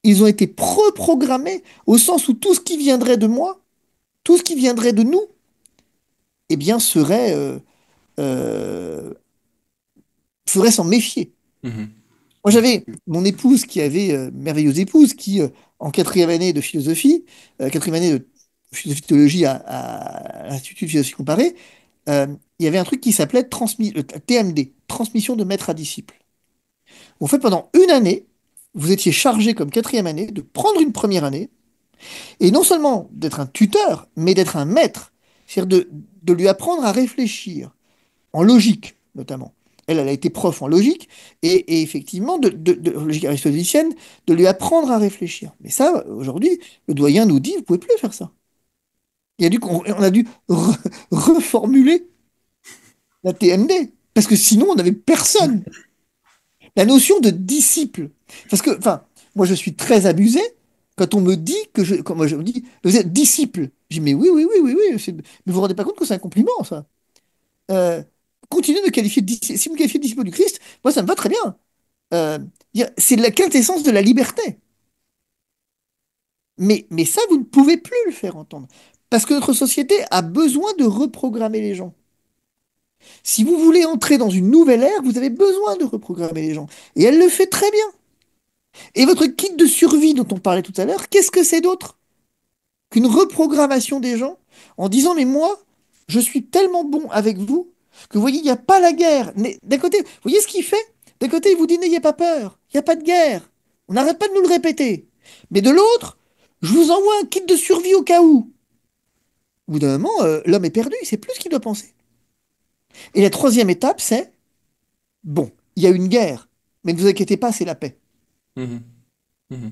ils ont été reprogrammés au sens où tout ce qui viendrait de moi, tout ce qui viendrait de nous, eh bien, euh, faudrait s'en méfier. Mhm. Moi, j'avais mon épouse qui avait, merveilleuse épouse, qui, en quatrième année de philosophie, quatrième année de philosophie théologie à l'Institut de philosophie comparée, il y avait un truc qui s'appelait le TMD, transmission de maître à disciple. En fait, pendant une année, vous étiez chargé comme quatrième année de prendre une première année, et non seulement d'être un tuteur, mais d'être un maître, c'est-à-dire de lui apprendre à réfléchir, en logique notamment. Elle a été prof en logique, et effectivement, de logique aristotélicienne, de lui apprendre à réfléchir. Mais ça, aujourd'hui, le doyen nous dit, vous pouvez plus faire ça. On a dû reformuler la TMD, parce que sinon, on n'avait personne. La notion de disciple. Parce que, enfin, moi, je suis très abusé quand on me dit quand moi, je me dis, vous êtes disciple. Je dis, mais oui, oui, oui, oui, oui. Mais vous vous rendez pas compte que c'est un compliment, ça. Euh, Continuez de me qualifier de disciple. Si vous me qualifiez de disciple du Christ, moi, ça me va très bien. Euh, c'est la quintessence de la liberté. Mais ça, vous ne pouvez plus le faire entendre. Parce que notre société a besoin de reprogrammer les gens. Si vous voulez entrer dans une nouvelle ère, vous avez besoin de reprogrammer les gens. Et elle le fait très bien. Et votre kit de survie dont on parlait tout à l'heure, qu'est-ce que c'est d'autre qu'une reprogrammation des gens en disant, mais moi, je suis tellement bon avec vous que vous voyez, il n'y a pas la guerre. Mais d'un côté, vous voyez ce qu'il fait? D'un côté, il vous dit, n'ayez pas peur, il n'y a pas de guerre. On n'arrête pas de nous le répéter. Mais de l'autre, je vous envoie un kit de survie au cas où. Au bout d'un moment, l'homme est perdu, il ne sait plus ce qu'il doit penser. Et la troisième étape, c'est, bon, il y a une guerre, mais ne vous inquiétez pas, c'est la paix. Mhm. Mhm.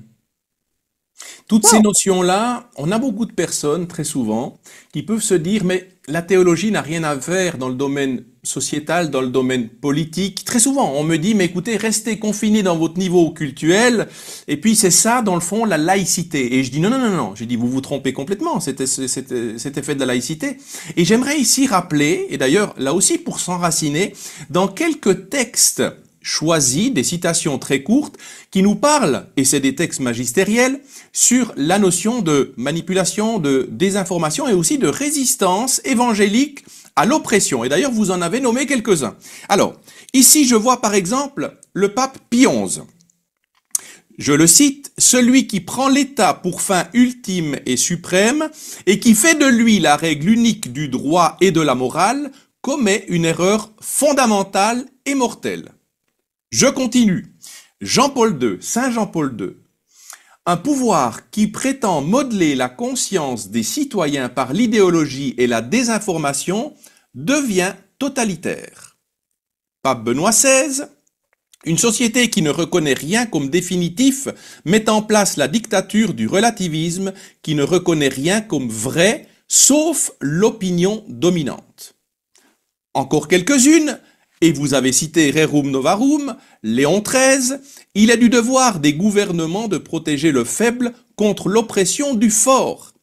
Toutes ces Non, notions-là, on a beaucoup de personnes, très souvent, qui peuvent se dire, mais la théologie n'a rien à faire dans le domaine sociétal, dans le domaine politique. Très souvent, on me dit, mais écoutez, restez confinés dans votre niveau cultuel, et puis c'est ça, dans le fond, la laïcité. Et je dis, non, non, non, non, j'ai dit, vous vous trompez complètement, cet effet de la laïcité. Et j'aimerais ici rappeler, et d'ailleurs, là aussi, pour s'enraciner, dans quelques textes choisi des citations très courtes qui nous parlent, et c'est des textes magistériels, sur la notion de manipulation, de désinformation et aussi de résistance évangélique à l'oppression. Et d'ailleurs, vous en avez nommé quelques-uns. Alors, ici, je vois par exemple le pape Pie XI. Je le cite, « Celui qui prend l'État pour fin ultime et suprême et qui fait de lui la règle unique du droit et de la morale commet une erreur fondamentale et mortelle. » Je continue. Jean-Paul II, Saint Jean-Paul II. Un pouvoir qui prétend modeler la conscience des citoyens par l'idéologie et la désinformation devient totalitaire. Pape Benoît XVI. Une société qui ne reconnaît rien comme définitif met en place la dictature du relativisme qui ne reconnaît rien comme vrai, sauf l'opinion dominante. Encore quelques-unes, et vous avez cité Rerum Novarum, Léon XIII, il est du devoir des gouvernements de protéger le faible contre l'oppression du fort.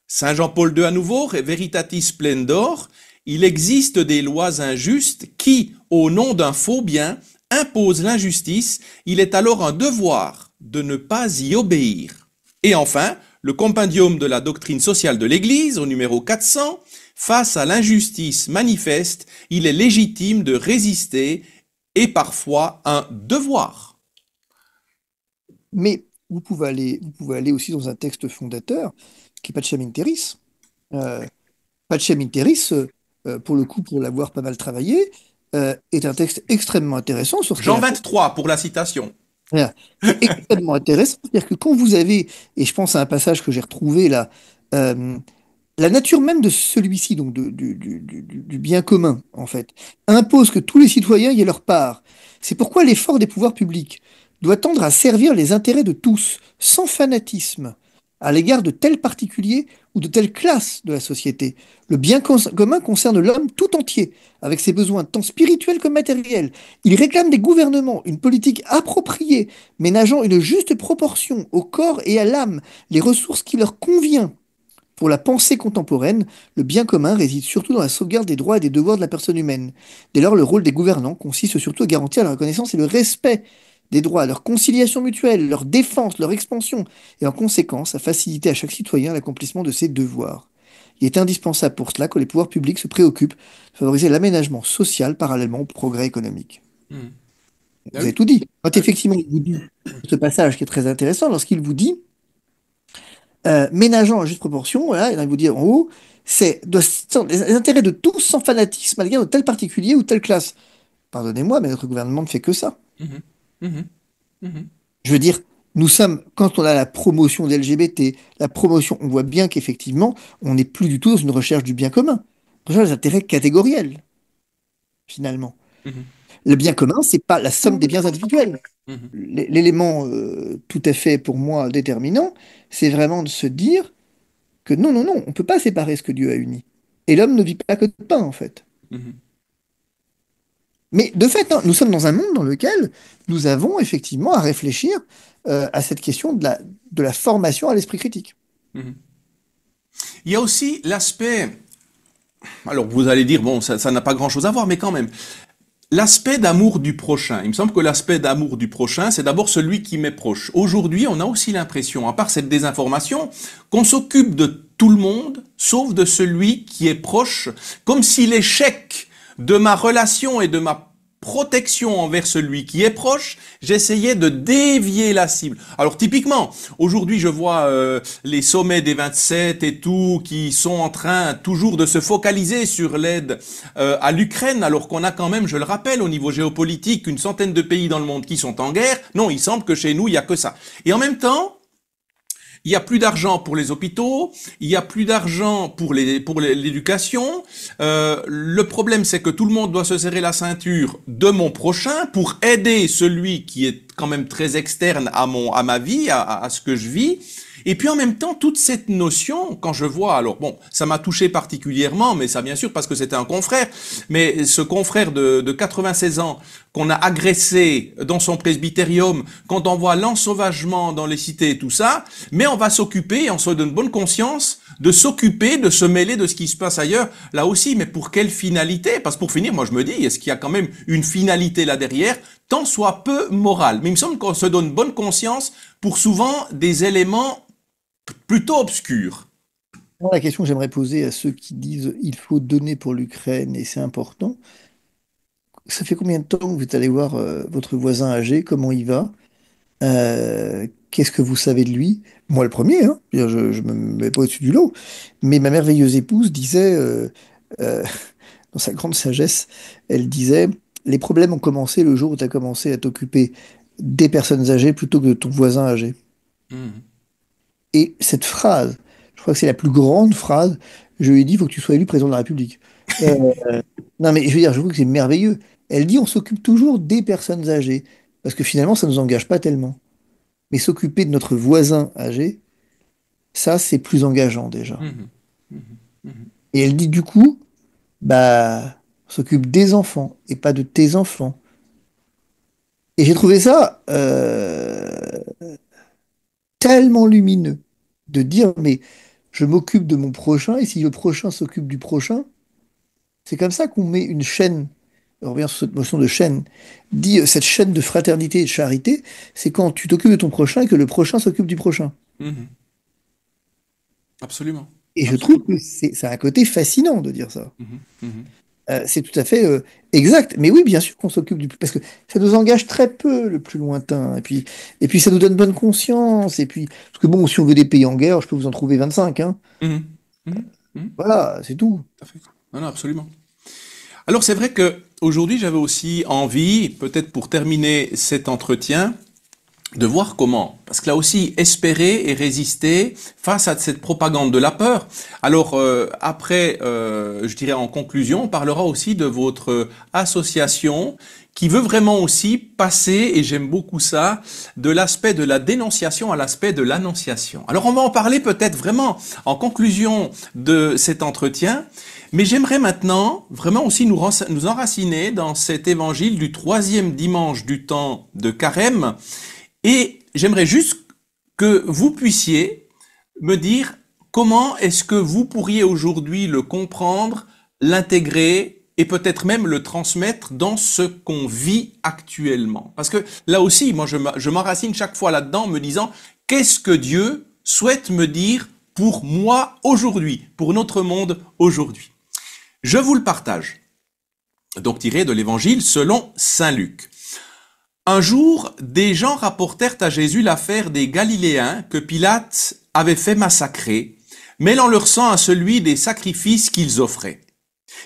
Saint Jean-Paul II à nouveau, Veritatis Splendor, il existe des lois injustes qui, au nom d'un faux bien, impose l'injustice, il est alors un devoir de ne pas y obéir. Et enfin, le compendium de la doctrine sociale de l'Église, au numéro 400, face à l'injustice manifeste, il est légitime de résister et parfois un devoir. Mais vous pouvez aller aussi dans un texte fondateur qui est Pacem in Terris. Pacem in Terris, pour le coup, pour l'avoir pas mal travaillé, est un texte extrêmement intéressant. Sur Jean 23 pour la citation. Voilà. Extrêmement intéressant. C'est-à-dire que quand vous avez, et je pense à un passage que j'ai retrouvé là, la nature même de celui-ci, donc du bien commun, en fait, impose que tous les citoyens y aient leur part. C'est pourquoi l'effort des pouvoirs publics doit tendre à servir les intérêts de tous, sans fanatisme, à l'égard de tels particuliers ou de telle classe de la société. Le bien commun concerne l'homme tout entier, avec ses besoins tant spirituels que matériels. Il réclame des gouvernements une politique appropriée, ménageant une juste proportion au corps et à l'âme, les ressources qui leur convient. Pour la pensée contemporaine, le bien commun réside surtout dans la sauvegarde des droits et des devoirs de la personne humaine. Dès lors, le rôle des gouvernants consiste surtout à garantir la reconnaissance et le respect des droits, leur conciliation mutuelle, leur défense, leur expansion, et en conséquence à faciliter à chaque citoyen l'accomplissement de ses devoirs. Il est indispensable pour cela que les pouvoirs publics se préoccupent de favoriser l'aménagement social parallèlement au progrès économique. Vous avez tout dit. Quand effectivement il vous dit ce passage qui est très intéressant, lorsqu'il vous dit ménageant à juste proportion, voilà, il vous dit en haut, c'est les intérêts de tous sans fanatisme à l'égard de tel particulier ou telle classe. Pardonnez-moi, mais notre gouvernement ne fait que ça. Je veux dire, nous sommes, quand on a la promotion des LGBT, la promotion, on voit bien qu'effectivement, on n'est plus du tout dans une recherche du bien commun. On recherche des intérêts catégoriels, finalement. Le bien commun, c'est pas la somme des biens individuels. L'élément tout à fait, pour moi, déterminant, c'est vraiment de se dire que non, on ne peut pas séparer ce que Dieu a uni. Et l'homme ne vit pas que de pain, en fait. Mais de fait, hein, nous sommes dans un monde dans lequel nous avons effectivement à réfléchir à cette question de la formation à l'esprit critique. Il y a aussi l'aspect, alors vous allez dire, bon, ça n'a pas grand-chose à voir, mais quand même, l'aspect d'amour du prochain. Il me semble que l'aspect d'amour du prochain, c'est d'abord celui qui m'est proche. Aujourd'hui, on a aussi l'impression, à part cette désinformation, qu'on s'occupe de tout le monde, sauf de celui qui est proche, comme si l'échec de ma relation et de ma protection envers celui qui est proche, j'essayais de dévier la cible. Alors typiquement, aujourd'hui je vois les sommets des 27 et tout qui sont en train toujours de se focaliser sur l'aide à l'Ukraine, alors qu'on a quand même, je le rappelle, au niveau géopolitique, une centaine de pays dans le monde qui sont en guerre. Non, il semble que chez nous, il n'y a que ça. Et en même temps, il y a plus d'argent pour les hôpitaux, il y a plus d'argent pour l'éducation. Le problème, c'est que tout le monde doit se serrer la ceinture de mon prochain pour aider celui qui est quand même très externe à ma vie, à ce que je vis. Et puis en même temps, toute cette notion, quand je vois, alors bon, ça m'a touché particulièrement, mais ça bien sûr parce que c'était un confrère, mais ce confrère de 96 ans qu'on a agressé dans son presbytérium, quand on voit l'ensauvagement dans les cités et tout ça, mais on va s'occuper, on se donne bonne conscience de s'occuper, de se mêler de ce qui se passe ailleurs, là aussi, mais pour quelle finalité? Parce que pour finir, moi je me dis, est-ce qu'il y a quand même une finalité là derrière? tant soit peu morale. Mais il me semble qu'on se donne bonne conscience pour souvent des éléments plutôt obscurs. Moi, la question que j'aimerais poser à ceux qui disent il faut donner pour l'Ukraine et c'est important, ça fait combien de temps que vous êtes allé voir votre voisin âgé, comment il va? Qu'est-ce que vous savez de lui? Moi, le premier, hein. Je me mets pas au-dessus du lot. Mais ma merveilleuse épouse disait, euh, dans sa grande sagesse, elle disait, les problèmes ont commencé le jour où tu as commencé à t'occuper des personnes âgées plutôt que de ton voisin âgé. Mhm. Et cette phrase, je crois que c'est la plus grande phrase, je lui ai dit, il faut que tu sois élu président de la République. Euh, non, mais je veux dire, je trouve que c'est merveilleux. Elle dit, on s'occupe toujours des personnes âgées, parce que finalement, ça ne nous engage pas tellement. Mais s'occuper de notre voisin âgé, ça, c'est plus engageant déjà. Mhm. Mhm. Mhm. Et elle dit, du coup, bah, on s'occupe des enfants et pas de tes enfants. Et j'ai trouvé ça tellement lumineux de dire, mais je m'occupe de mon prochain, et si le prochain s'occupe du prochain, c'est comme ça qu'on met une chaîne. On revient sur cette notion de chaîne. Dit cette chaîne de fraternité et de charité, c'est quand tu t'occupes de ton prochain et que le prochain s'occupe du prochain. Mhm. Absolument. Et je trouve Absolument. que c'est un côté fascinant de dire ça. Mhm. Mhm. C'est tout à fait exact. Mais oui, bien sûr qu'on s'occupe du plus, parce que ça nous engage très peu le plus lointain. Et puis ça nous donne bonne conscience. Et puis, parce que bon, si on veut des pays en guerre, je peux vous en trouver 25, hein. Mhm. Mhm. Mhm. Voilà, c'est tout. Tout à fait. Non, non, absolument. Alors c'est vrai que aujourd'hui j'avais aussi envie, peut-être pour terminer cet entretien, de voir comment, parce que là aussi, espérer et résister face à cette propagande de la peur. Alors après, je dirais en conclusion, on parlera aussi de votre association qui veut vraiment aussi passer, et j'aime beaucoup ça, de l'aspect de la dénonciation à l'aspect de l'annonciation. Alors on va en parler peut-être vraiment en conclusion de cet entretien, mais j'aimerais maintenant vraiment aussi nous enraciner dans cet évangile du troisième dimanche du temps de Carême, et j'aimerais juste que vous puissiez me dire comment est-ce que vous pourriez aujourd'hui le comprendre, l'intégrer et peut-être même le transmettre dans ce qu'on vit actuellement. Parce que là aussi, moi, je m'enracine chaque fois là-dedans en me disant qu'est-ce que Dieu souhaite me dire pour moi aujourd'hui, pour notre monde aujourd'hui. Je vous le partage. Donc tiré de l'évangile selon saint Luc. Un jour, des gens rapportèrent à Jésus l'affaire des Galiléens que Pilate avait fait massacrer, mêlant leur sang à celui des sacrifices qu'ils offraient.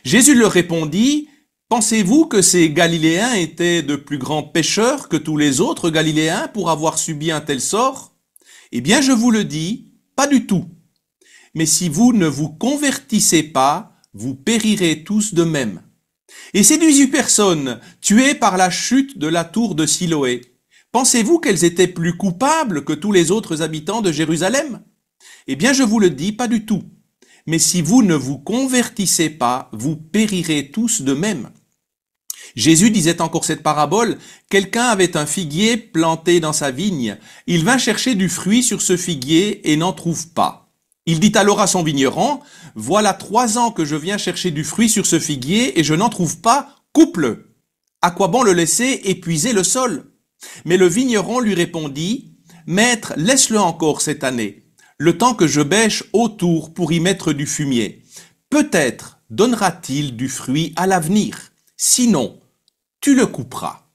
Jésus leur répondit, pensez-vous que ces Galiléens étaient de plus grands pécheurs que tous les autres Galiléens pour avoir subi un tel sort? Eh bien, je vous le dis, pas du tout. Mais si vous ne vous convertissez pas, vous périrez tous de même. Et ces 18 personnes tuées par la chute de la tour de Siloé, pensez-vous qu'elles étaient plus coupables que tous les autres habitants de Jérusalem? Eh bien, je vous le dis, pas du tout. Mais si vous ne vous convertissez pas, vous périrez tous de même. Jésus disait encore cette parabole, quelqu'un avait un figuier planté dans sa vigne. Il vint chercher du fruit sur ce figuier et n'en trouve pas. Il dit alors à son vigneron, voilà 3 ans que je viens chercher du fruit sur ce figuier et je n'en trouve pas, coupe-le. À quoi bon le laisser épuiser le sol? Mais le vigneron lui répondit, maître, laisse-le encore cette année, le temps que je bêche autour pour y mettre du fumier. Peut-être donnera-t-il du fruit à l'avenir. Sinon, tu le couperas.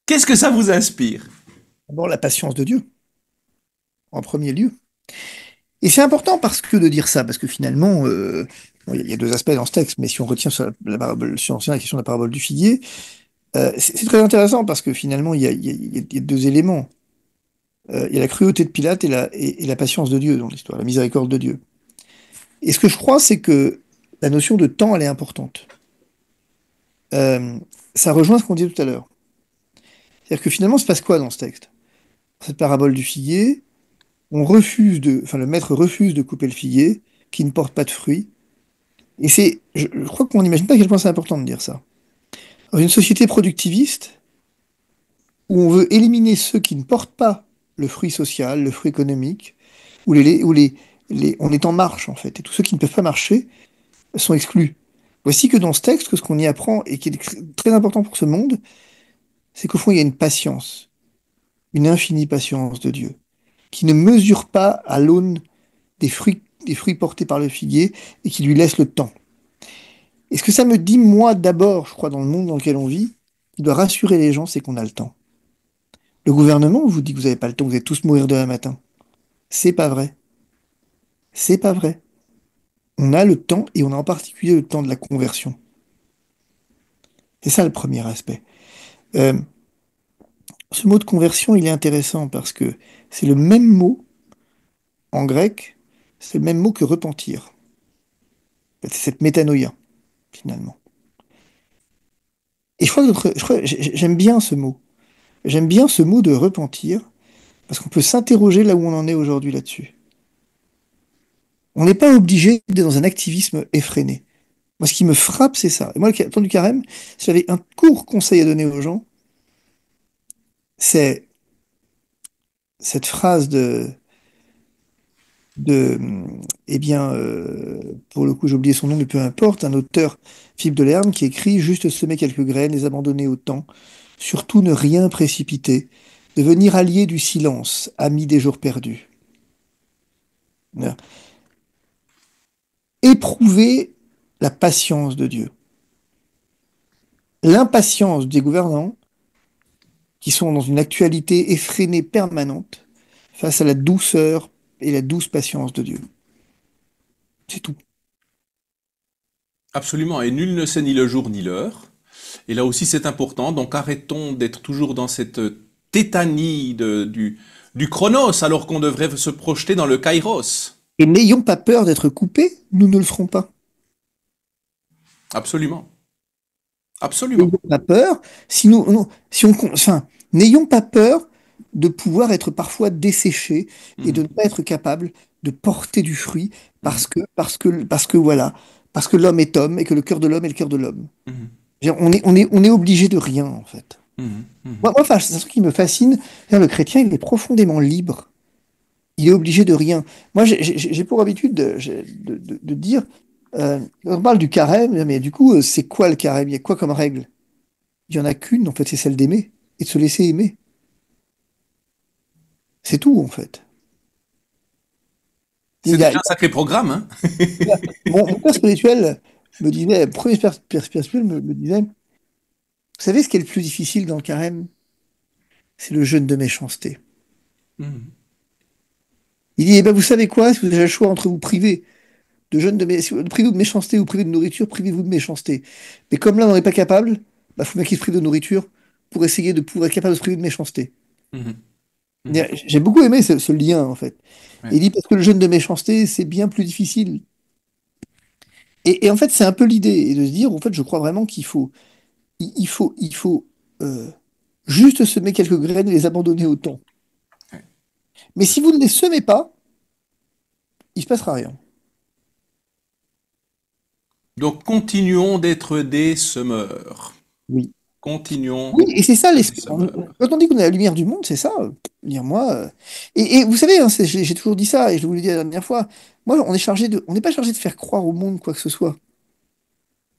Qu'est-ce que ça vous inspire? D'abord, la patience de Dieu, en premier lieu. Et c'est important parce que de dire ça, parce que finalement, bon, il y a deux aspects dans ce texte, mais si on retient sur si on retient la question de la parabole du figuier, c'est très intéressant parce que finalement, il y a deux éléments. Il y a la cruauté de Pilate et la patience de Dieu dans l'histoire, la miséricorde de Dieu. Et ce que je crois, c'est que la notion de temps, elle est importante. Euh, Ça rejoint ce qu'on disait tout à l'heure. C'est-à-dire que finalement, il se passe quoi dans ce texte? Cette parabole du figuier, enfin, le maître refuse de couper le figuier qui ne porte pas de fruits. Et je crois qu'on n'imagine pas à quel point c'est important de dire ça. Dans une société productiviste, où on veut éliminer ceux qui ne portent pas le fruit social, le fruit économique, où on est en marche en fait, et tous ceux qui ne peuvent pas marcher sont exclus. Voici que dans ce texte, que ce qu'on y apprend et qui est très important pour ce monde, c'est qu'au fond, il y a une patience, une infinie patience de Dieu, qui ne mesure pas à l'aune des fruits portés par le figuier et qui lui laisse le temps. Et ce que ça me dit, moi, d'abord, je crois, dans le monde dans lequel on vit, qui doit rassurer les gens, c'est qu'on a le temps. Le gouvernement vous dit que vous n'avez pas le temps, que vous allez tous mourir demain matin. C'est pas vrai. C'est pas vrai. On a le temps et on a en particulier le temps de la conversion. C'est ça le premier aspect. Euh, Ce mot de conversion, il est intéressant parce que c'est le même mot en grec, c'est le même mot que repentir. En fait, c'est cette métanoïa, finalement. Et j'aime bien ce mot. J'aime bien ce mot de repentir parce qu'on peut s'interroger là où on en est aujourd'hui là-dessus. On n'est pas obligé d'être dans un activisme effréné. Moi, ce qui me frappe, c'est ça. Et moi, le temps du carême, si j'avais un court conseil à donner aux gens, c'est cette phrase de, eh bien, pour le coup, j'ai oublié son nom, mais peu importe, un auteur, Philippe Delerme, qui écrit juste semer quelques graines, les abandonner au temps, surtout ne rien précipiter, devenir allié du silence, ami des jours perdus. Voilà. Éprouver la patience de Dieu, l'impatience des gouvernants qui sont dans une actualité effrénée permanente face à la douceur et la douce patience de Dieu. C'est tout. Absolument, et nul ne sait ni le jour ni l'heure. Et là aussi, c'est important. Donc arrêtons d'être toujours dans cette tétanie du chronos, alors qu'on devrait se projeter dans le kairos. Et n'ayons pas peur d'être coupés, nous ne le ferons pas. Absolument. N'ayons Absolument. pas peur, si nous, non, si on, enfin, n'ayons pas peur de pouvoir être parfois desséchés et de Mhm, ne pas être capable de porter du fruit mhm, parce que parce que l'homme est homme et que le cœur de l'homme est le cœur de l'homme. mhm, On est obligé de rien, en fait. mhm, mhm. Enfin, c'est un truc qui me fascine. C'est-à-dire, le chrétien, il est profondément libre. Il est obligé de rien. Moi, j'ai pour habitude de dire, quand on parle du carême, mais du coup, c'est quoi le carême? Il y a quoi comme règle? Il n'y en a qu'une, en fait, c'est celle d'aimer et de se laisser aimer. C'est tout, en fait. C'est Il y a, déjà un sacré programme, hein? mon père spirituel me disait, premier père spirituel me disait, vous savez ce qui est le plus difficile dans le carême? C'est le jeûne de méchanceté. Mhm, Il dit, eh ben, vous savez quoi? Si vous avez le choix entre vous priver de jeûne si vous privez-vous de méchanceté ou privez de nourriture, privez-vous de méchanceté. Mais comme là, on n'est pas capable, bah, faut bien qu'il se prive de nourriture pour essayer de pouvoir être capable de se priver de méchanceté. mhm, mhm. J'ai beaucoup aimé ce lien, en fait. Et Ouais. il dit, parce que le jeûne de méchanceté, c'est bien plus difficile. Et en fait, c'est un peu l'idée, et de se dire, en fait, je crois vraiment il faut euh, juste semer quelques graines et les abandonner au temps. Ouais. Mais si vous ne les semez pas, il se passera rien. Donc continuons d'être des semeurs. Oui. Continuons Oui, et c'est ça d'être des l'esprit. semeurs. Quand on dit qu'on est la lumière du monde, c'est ça. Dire moi. Et vous savez, hein, j'ai toujours dit ça, et je vous l'ai dit la dernière fois. Moi, on n'est pas chargé de faire croire au monde quoi que ce soit.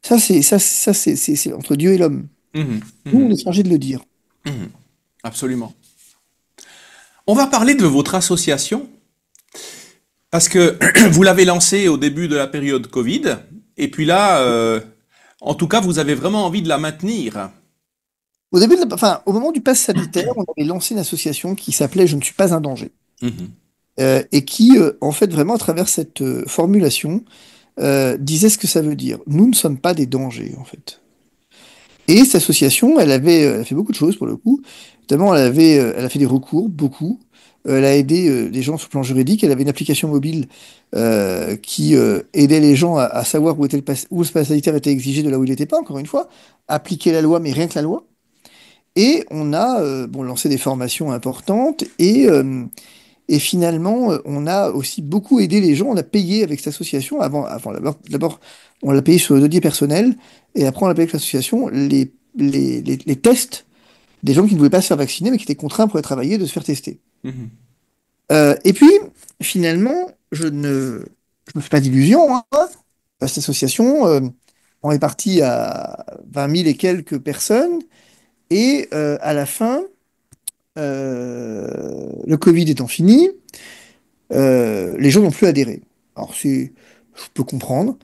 C'est entre Dieu et l'homme. Mhm, Nous, on mhm, est chargé de le dire. mhm. Absolument. On va parler de votre association parce que vous l'avez lancée au début de la période Covid et puis là, en tout cas, vous avez vraiment envie de la maintenir. Enfin, au moment du pass sanitaire, on avait lancé une association qui s'appelait Je ne suis pas un danger. Mhm, Et qui, en fait, vraiment, à travers cette formulation, disait ce que ça veut dire. Nous ne sommes pas des dangers, en fait. Et cette association, elle a fait beaucoup de choses pour le coup. Notamment, elle a fait des recours, beaucoup. Elle a aidé les gens sur le plan juridique. Elle avait une application mobile qui aidait les gens à savoir où le pass sanitaire était exigé de là où il n'était pas, encore une fois. Appliquer la loi, mais rien que la loi. Et on a bon, lancé des formations importantes et finalement, on a aussi beaucoup aidé les gens. On a payé avec cette association. D'abord, on l'a payé sur le dossier personnel. Et après, on l'a payé avec l'association les tests des gens qui ne voulaient pas se faire vacciner, mais qui étaient contraints pour aller travailler, de se faire tester. mhm, Et puis, finalement, je me fais pas d'illusions, hein. Cette association, on est parti à 20 000 et quelques personnes, et à la fin, le Covid étant fini, les gens n'ont plus adhéré. Alors, je peux comprendre.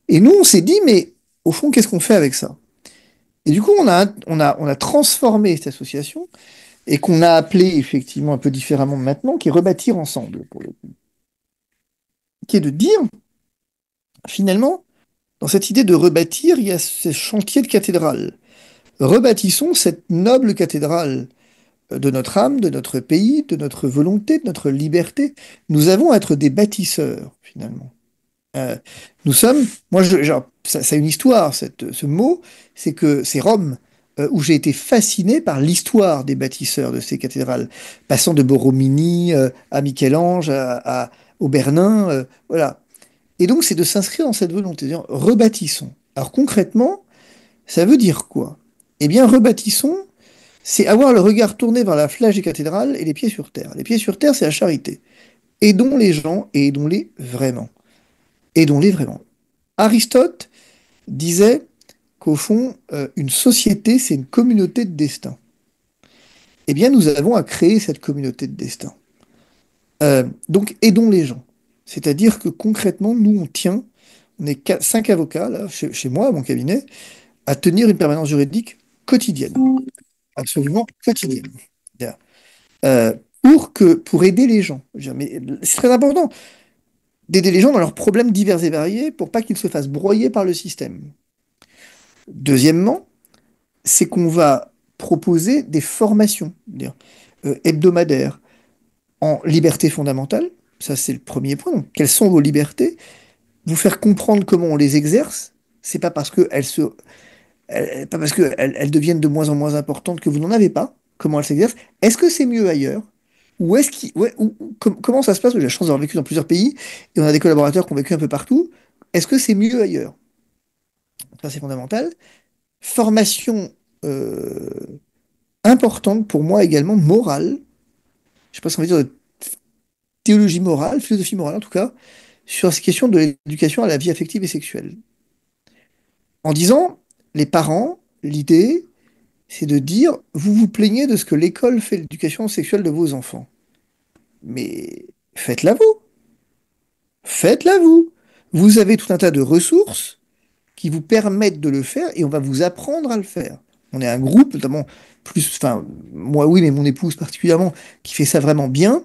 Et nous, on s'est dit, mais au fond, qu'est-ce qu'on fait avec ça? Et du coup, on a transformé cette association et qu'on a appelé effectivement un peu différemment maintenant, qui est Rebâtir ensemble, qui est de dire, finalement, dans cette idée de rebâtir, il y a ce chantier de cathédrale. Rebâtissons cette noble cathédrale de notre âme, de notre pays, de notre volonté, de notre liberté. Nous avons à être des bâtisseurs, finalement. Euh, nous sommes, moi, genre, ça a une histoire, ce mot, c'est que c'est Rome, où j'ai été fasciné par l'histoire des bâtisseurs de ces cathédrales, passant de Borromini à Michel-Ange, au Bernin, voilà. Et donc, c'est de s'inscrire dans cette volonté, de dire rebâtissons. Alors concrètement, ça veut dire quoi? Eh bien, rebâtissons, c'est avoir le regard tourné vers la flèche des cathédrales et les pieds sur terre. Les pieds sur terre, c'est la charité. Aidons les gens et aidons-les vraiment. Aidons-les vraiment. Aristote disait qu'au fond, une société, c'est une communauté de destin. Eh bien, nous avons à créer cette communauté de destin. Donc, aidons les gens. C'est-à-dire que concrètement, nous, on est 5 avocats, là, chez moi, à mon cabinet, à tenir une permanence juridique quotidienne, absolument quotidienne. Bien. Pour aider les gens. Mais c'est très important d'aider les gens dans leurs problèmes divers et variés pour pas qu'ils se fassent broyer par le système. Deuxièmement, c'est qu'on va proposer des formations, c'est-à-dire, hebdomadaires en liberté fondamentale. Ça, c'est le premier point. Donc, quelles sont vos libertés? Vous faire comprendre comment on les exerce. C'est pas parce pas parce qu'elles deviennent de moins en moins importantes que vous n'en avez pas. Comment elles s'exercent? Est-ce que c'est mieux ailleurs? Ou est-ce qu'il, ouais, comment ça se passe? J'ai la chance d'avoir vécu dans plusieurs pays et on a des collaborateurs qui ont vécu un peu partout. Est-ce que c'est mieux ailleurs? Ça, c'est fondamental. Formation euh, importante pour moi également, morale. Je sais pas si on va dire de théologie morale, philosophie morale en tout cas, sur ces questions de l'éducation à la vie affective et sexuelle. En disant, les parents, l'idée, c'est de dire, vous vous plaignez de ce que l'école fait l'éducation sexuelle de vos enfants. Mais faites-la vous. Faites-la vous. Vous avez tout un tas de ressources qui vous permettent de le faire et on va vous apprendre à le faire. On est un groupe, notamment plus, enfin, moi oui, mais mon épouse particulièrement, qui fait ça vraiment bien,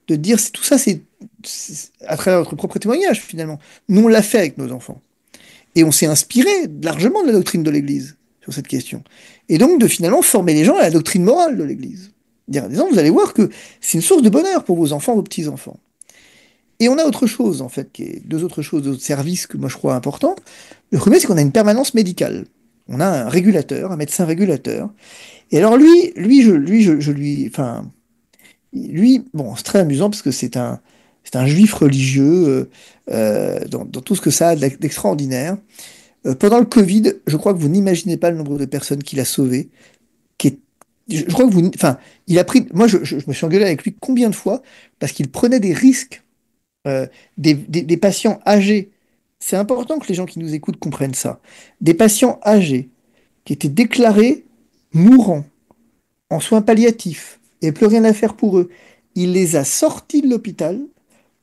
de dire tout ça, c'est à travers notre propre témoignage finalement. Nous, on l'a fait avec nos enfants. Et on s'est inspiré largement de la doctrine de l'Église sur cette question. Et donc de finalement former les gens à la doctrine morale de l'Église. Dire à des gens, vous allez voir que c'est une source de bonheur pour vos enfants, vos petits-enfants. Et on a autre chose, en fait, deux autres choses, deux autres services que moi je crois importants. Le premier, c'est qu'on a une permanence médicale. On a un régulateur, un médecin régulateur. Et alors enfin, lui, bon, c'est très amusant parce que c'est un juif religieux dans tout ce que ça a d'extraordinaire. Pendant le Covid, je crois que vous n'imaginez pas le nombre de personnes qu'il a sauvées. Qui est, je crois que enfin, il a pris. Moi, je me suis engueulé avec lui combien de fois parce qu'il prenait des risques, des patients âgés. C'est important que les gens qui nous écoutent comprennent ça. Des patients âgés qui étaient déclarés mourants en soins palliatifs et plus rien à faire pour eux. Il les a sortis de l'hôpital,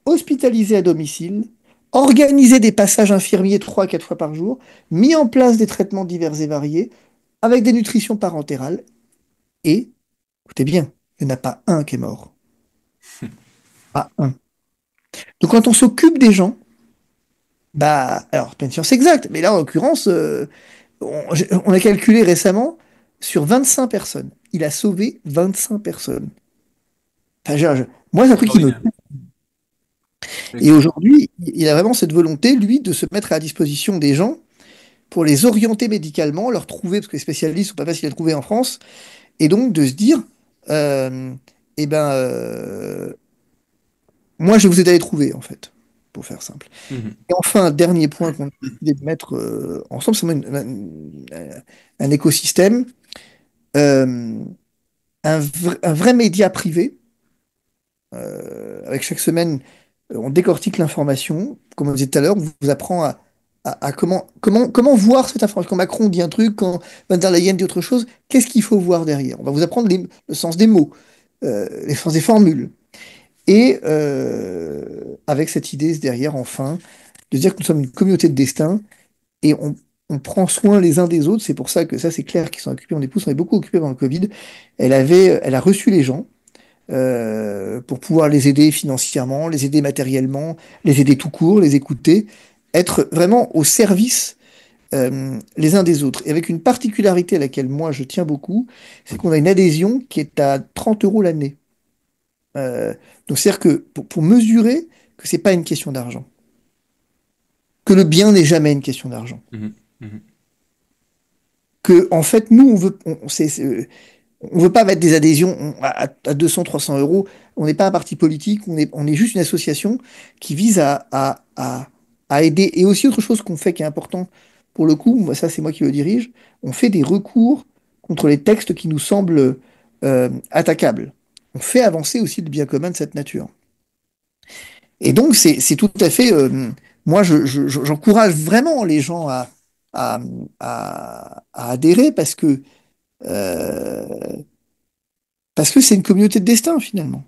hospitalisés à domicile, organisé des passages infirmiers 3 à 4 fois par jour, mis en place des traitements divers et variés, avec des nutritions parentérales, et, écoutez bien, il n'y en a pas un qui est mort. Pas un. Donc quand on s'occupe des gens, bah, alors, pas une science exacte, mais là, en l'occurrence, on a calculé récemment sur 25 personnes. Il a sauvé 25 personnes. Enfin, moi, c'est un truc qui me... Extraordinaire. Et aujourd'hui, il a vraiment cette volonté, lui, de se mettre à la disposition des gens pour les orienter médicalement, leur trouver, parce que les spécialistes sont pas faciles à trouver en France, et donc de se dire, euh, eh ben, moi, je vais vous aider à les trouver, en fait, pour faire simple. Mhm. Et enfin, un dernier point qu'on a décidé de mettre ensemble, c'est un écosystème, euh, un vrai média privé, avec chaque semaine, on décortique l'information, comme on disait tout à l'heure, on vous apprend à comment voir cette information. Quand Macron dit un truc, quand Van der Leyen dit autre chose, qu'est-ce qu'il faut voir derrière? On va vous apprendre le sens des mots, le sens des formules. Et avec cette idée derrière, enfin, de dire que nous sommes une communauté de destin et on prend soin les uns des autres. C'est pour ça que ça, c'est Claire qui s'en occupait. Mon épouse s'en est beaucoup occupée pendant le Covid. Elle a reçu les gens pour pouvoir les aider financièrement, les aider matériellement, les aider tout court, les écouter, être vraiment au service les uns des autres. Et avec une particularité à laquelle moi je tiens beaucoup, c'est qu'on a une adhésion qui est à 30 euros l'année. Euh, donc c'est-à-dire que pour mesurer que c'est pas une question d'argent, que le bien n'est jamais une question d'argent, Mhm. Mhm. que en fait nous on veut pas mettre des adhésions à 200, 300 euros. On n'est pas un parti politique, on est juste une association qui vise à aider. Et aussi autre chose qu'on fait qui est important pour le coup, ça c'est moi qui le dirige, on fait des recours contre les textes qui nous semblent attaquables. On fait avancer aussi le bien commun de cette nature. Et donc c'est tout à fait, moi j'encourage vraiment les gens à, à adhérer euh, parce que c'est une communauté de destin finalement.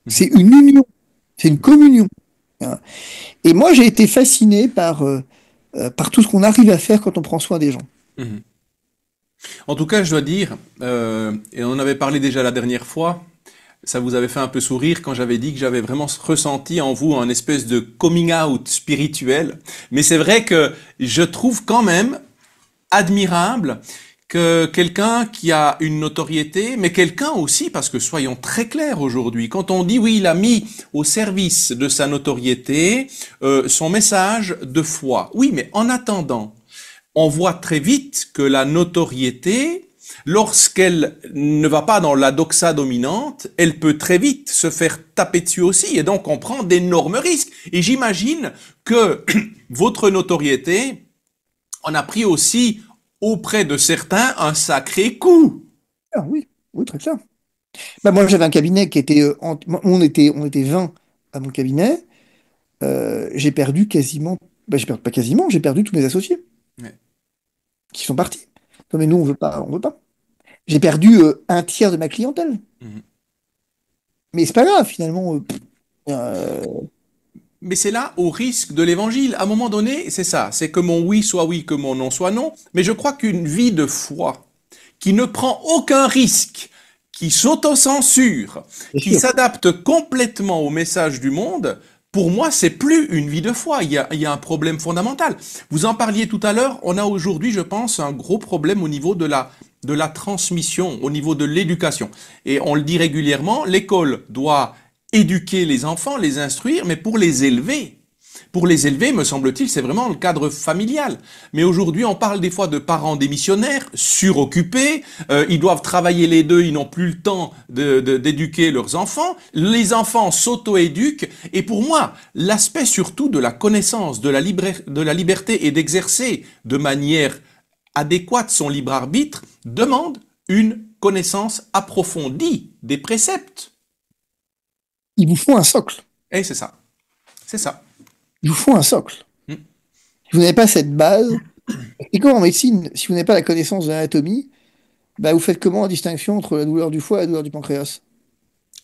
C'est Mhm. une union, c'est une communion, hein. Et moi, j'ai été fasciné par tout ce qu'on arrive à faire quand on prend soin des gens. Mhm. En tout cas, je dois dire, et on en avait parlé déjà la dernière fois, ça vous avait fait un peu sourire quand j'avais dit que j'avais vraiment ressenti en vous un espèce de coming out spirituel. Mais c'est vrai que je trouve quand même admirable que quelqu'un qui a une notoriété, mais quelqu'un aussi, parce que soyons très clairs aujourd'hui, quand on dit oui, il a mis au service de sa notoriété son message de foi. Oui, mais en attendant, on voit très vite que la notoriété, lorsqu'elle ne va pas dans la doxa dominante, elle peut très vite se faire taper dessus aussi, et donc on prend d'énormes risques. Et j'imagine que votre notoriété en a pris aussi auprès de certains un sacré coup. Ah oui, oui, très clair. Bah, moi, j'avais un cabinet qui était, on était 20 à mon cabinet. J'ai perdu quasiment, bah, j'ai perdu pas quasiment, j'ai perdu tous mes associés Ouais. qui sont partis. Non, mais nous, on veut pas. J'ai perdu un tiers de ma clientèle. Mhm. Mais c'est pas grave, finalement. Euh, Mais c'est là au risque de l'évangile. À un moment donné, c'est ça. C'est que mon oui, que mon non soit non. Mais je crois qu'une vie de foi qui ne prend aucun risque, qui s'autocensure, bien qui sûr. s'adapte complètement au message du monde, pour moi, c'est plus une vie de foi. Il y a un problème fondamental. Vous en parliez tout à l'heure. On a aujourd'hui, je pense, un gros problème au niveau de la transmission, au niveau de l'éducation. Et on le dit régulièrement, l'école doit éduquer les enfants, les instruire, mais pour les élever. Pour les élever, me semble-t-il, c'est vraiment le cadre familial. Mais aujourd'hui, on parle des fois de parents démissionnaires, suroccupés, ils doivent travailler les deux, ils n'ont plus le temps d'éduquer leurs enfants, les enfants s'auto-éduquent, et pour moi, l'aspect surtout de la connaissance, de la liberté et d'exercer de manière adéquate son libre arbitre demande une connaissance approfondie des préceptes. Il vous faut un socle. Et c'est ça. C'est ça. Il vous faut un socle. Mm. Si vous n'avez pas cette base, et comme en médecine, si vous n'avez pas la connaissance de l'anatomie, bah vous faites comment la distinction entre la douleur du foie et la douleur du pancréas?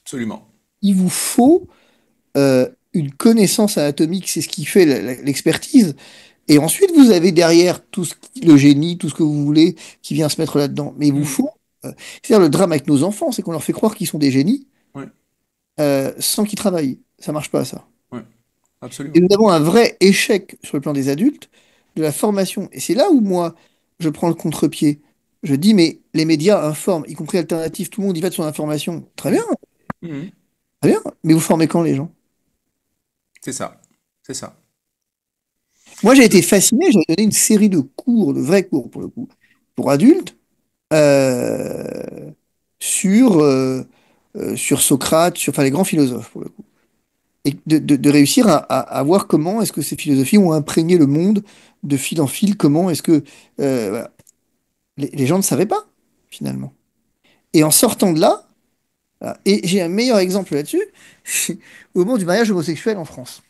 Absolument. Il vous faut une connaissance anatomique, c'est ce qui fait l'expertise. Et ensuite, vous avez derrière le génie, tout ce que vous voulez, qui vient se mettre là-dedans. Mais il vous Mm. faut. C'est-à-dire le drame avec nos enfants, c'est qu'on leur fait croire qu'ils sont des génies Ouais, sans qu'ils travaillent. Ça marche pas, ça. ouais, Et absolument. nous avons un vrai échec sur le plan des adultes de la formation. Et c'est là où moi, je prends le contre-pied. Je dis, mais les médias informent, y compris alternatifs, tout le monde y va de son information. Mm. Mm. Très bien. Mais vous formez quand les gens? C'est ça. C'est ça. Moi, j'ai été fasciné, j'ai donné une série de cours, de vrais cours pour le coup, pour adultes, euh, sur, sur Socrate, sur enfin, les grands philosophes pour le coup. Et de réussir à voir comment est-ce que ces philosophies ont imprégné le monde de fil en fil, comment est-ce que voilà. Les gens ne savaient pas, finalement. Et en sortant de là, voilà. Et j'ai un meilleur exemple là-dessus, au moment du mariage homosexuel en France.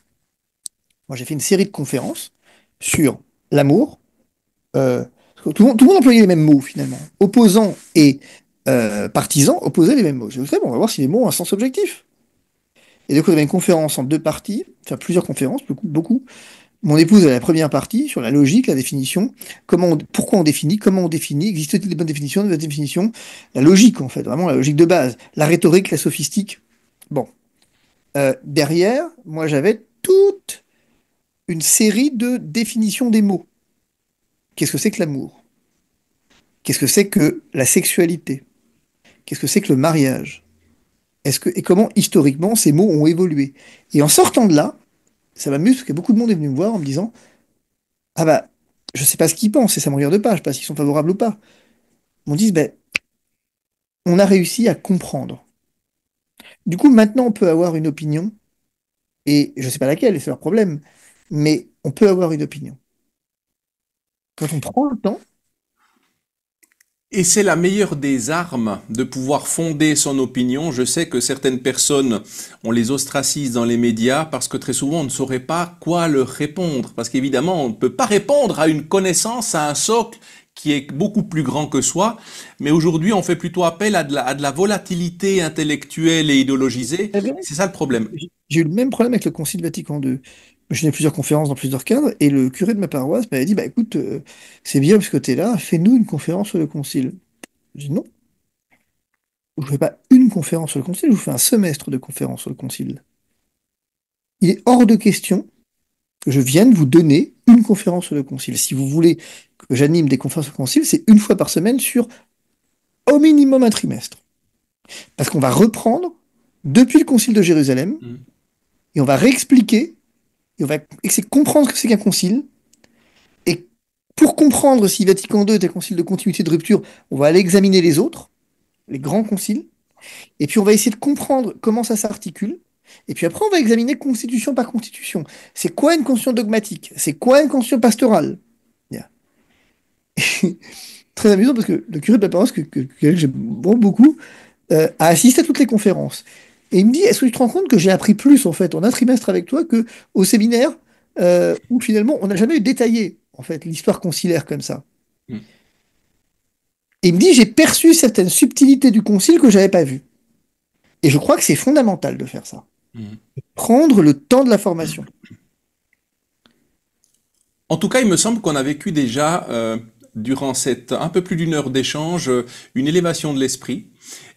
Moi, j'ai fait une série de conférences sur l'amour. Parce que tout le monde employait les mêmes mots finalement. Opposant et partisan opposaient les mêmes mots. Je dis, bon, on va voir si les mots ont un sens objectif. Et donc on avait une conférence en deux parties, enfin plusieurs conférences, beaucoup. Mon épouse a la première partie sur la logique, la définition, pourquoi on définit, comment on définit, existe-t-il des bonnes définitions, de mauvaises définitions, la logique en fait, vraiment la logique de base, la rhétorique, la sophistique. Bon, derrière, moi j'avais toute une série de définitions des mots. Qu'est-ce que c'est que l'amour? Qu'est-ce que c'est que la sexualité? Qu'est-ce que c'est que le mariage? Et comment historiquement ces mots ont évolué? Et en sortant de là, ça m'amuse parce que beaucoup de monde est venu me voir en me disant, ah bah, je sais pas ce qu'ils pensent et ça me regarde pas, je sais pas s'ils sont favorables ou pas. Ils m'ont dit, ben, on a réussi à comprendre. Du coup, maintenant, on peut avoir une opinion, et je sais pas laquelle, et c'est leur problème, mais on peut avoir une opinion. Quand on prend le temps, Et c'est la meilleure des armes de pouvoir fonder son opinion. Je sais que certaines personnes, on les ostracise dans les médias parce que très souvent on ne saurait pas quoi leur répondre. Parce qu'évidemment, on ne peut pas répondre à une connaissance, à un socle qui est beaucoup plus grand que soi. Mais aujourd'hui, on fait plutôt appel à de la volatilité intellectuelle et idéologisée. eh bien, C'est ça le problème. j'ai eu le même problème avec le Concile Vatican II. Je n'ai plusieurs conférences dans plusieurs cadres, et le curé de ma paroisse m'avait dit, bah écoute, c'est bien parce que tu es là, fais-nous une conférence sur le Concile. J'ai dit non, je ne fais pas une conférence sur le Concile, je vous fais un semestre de conférences sur le Concile. Il est hors de question que je vienne vous donner une conférence sur le Concile. Si vous voulez que j'anime des conférences sur le Concile, c'est une fois par semaine sur au minimum un trimestre. Parce qu'on va reprendre depuis le Concile de Jérusalem Mhm. et on va réexpliquer et on va essayer de comprendre ce que c'est qu'un concile. Et pour comprendre si Vatican II est un concile de continuité de rupture, on va aller examiner les autres, les grands conciles, et puis on va essayer de comprendre comment ça s'articule. Et puis après, on va examiner constitution par constitution. C'est quoi une constitution dogmatique? C'est quoi une constitution pastorale? Bien. Très amusant parce que le curé de la paroisse, que j'aime beaucoup, a assisté à toutes les conférences. Et il me dit, est-ce que tu te rends compte que j'ai appris plus en fait en un trimestre avec toi que au séminaire où finalement on n'a jamais eu détaillé en fait l'histoire conciliaire comme ça. Mhm. Et il me dit, j'ai perçu certaines subtilités du concile que j'avais pas vues. Et je crois que c'est fondamental de faire ça. Mhm. Prendre le temps de la formation. En tout cas, il me semble qu'on a vécu déjà, durant cette un peu plus d'une heure d'échange, une élévation de l'esprit.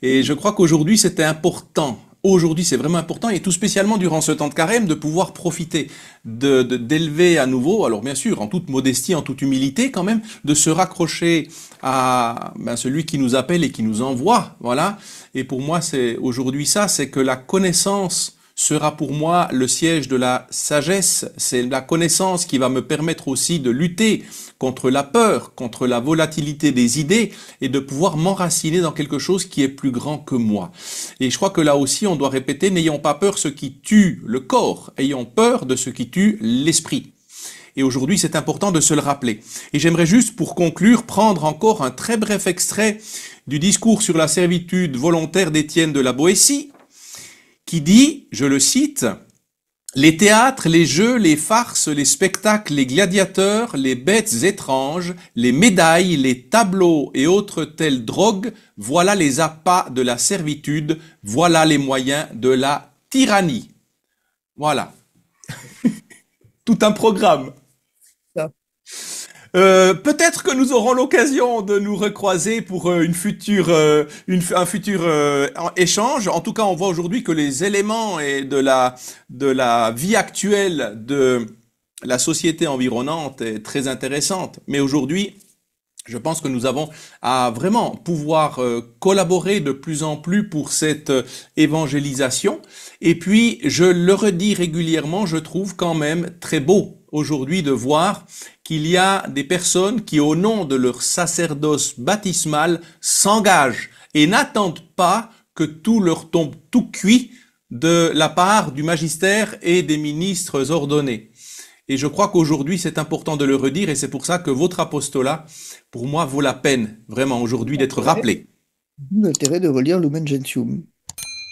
Et je crois qu'aujourd'hui, c'était important. Aujourd'hui, c'est vraiment important, et tout spécialement durant ce temps de carême, de pouvoir profiter d'élever à nouveau, alors bien sûr, en toute modestie, en toute humilité quand même, de se raccrocher à celui qui nous appelle et qui nous envoie, voilà. Et pour moi, c'est aujourd'hui ça, c'est que la connaissance sera pour moi le siège de la sagesse. C'est la connaissance qui va me permettre aussi de lutter contre la peur, contre la volatilité des idées et de pouvoir m'enraciner dans quelque chose qui est plus grand que moi. Et je crois que là aussi, on doit répéter, n'ayons pas peur ce qui tue le corps, ayons peur de ce qui tue l'esprit. Et aujourd'hui, c'est important de se le rappeler. Et j'aimerais juste, pour conclure, prendre encore un très bref extrait du discours sur la servitude volontaire d'Étienne de la Boétie, qui dit, je le cite, les théâtres, les jeux, les farces, les spectacles, les gladiateurs, les bêtes étranges, les médailles, les tableaux et autres telles drogues, voilà les appâts de la servitude, voilà les moyens de la tyrannie. Voilà. Tout un programme. Ça. Peut-être que nous aurons l'occasion de nous recroiser pour un futur échange. En tout cas, on voit aujourd'hui que les éléments de la vie actuelle de la société environnante est très intéressante. Mais aujourd'hui, je pense que nous avons à vraiment pouvoir collaborer de plus en plus pour cette évangélisation. Et puis, je le redis régulièrement, je trouve quand même très beau aujourd'hui de voir qu'il y a des personnes qui, au nom de leur sacerdoce baptismal, s'engagent et n'attendent pas que tout leur tombe tout cuit de la part du magistère et des ministres ordonnés. Et je crois qu'aujourd'hui, c'est important de le redire, et c'est pour ça que votre apostolat, pour moi, vaut la peine, vraiment, aujourd'hui, d'être rappelé. D'où l'intérêt de relire Lumen Gentium.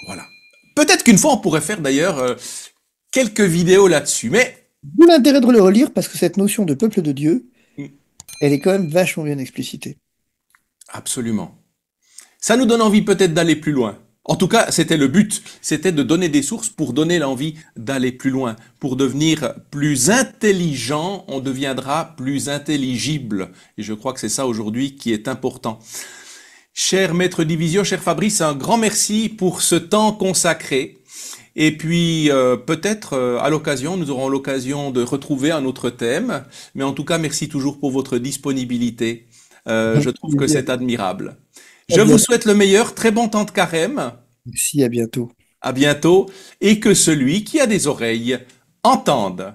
Voilà. Peut-être qu'une fois, on pourrait faire d'ailleurs quelques vidéos là-dessus, mais D'où l'intérêt de le relire parce que cette notion de peuple de Dieu, elle est quand même vachement bien explicitée. Absolument. Ça nous donne envie peut-être d'aller plus loin. En tout cas, c'était le but, c'était de donner des sources pour donner l'envie d'aller plus loin. Pour devenir plus intelligent, on deviendra plus intelligible. Et je crois que c'est ça aujourd'hui qui est important. Cher maître Divisio, cher Fabrice, un grand merci pour ce temps consacré. Et puis peut-être à l'occasion, nous aurons l'occasion de retrouver un autre thème. Mais en tout cas, merci toujours pour votre disponibilité. Je trouve que c'est admirable. À Je vous bientôt. souhaite le meilleur, très bon temps de carême, Merci, à bientôt. à bientôt, et que celui qui a des oreilles entende.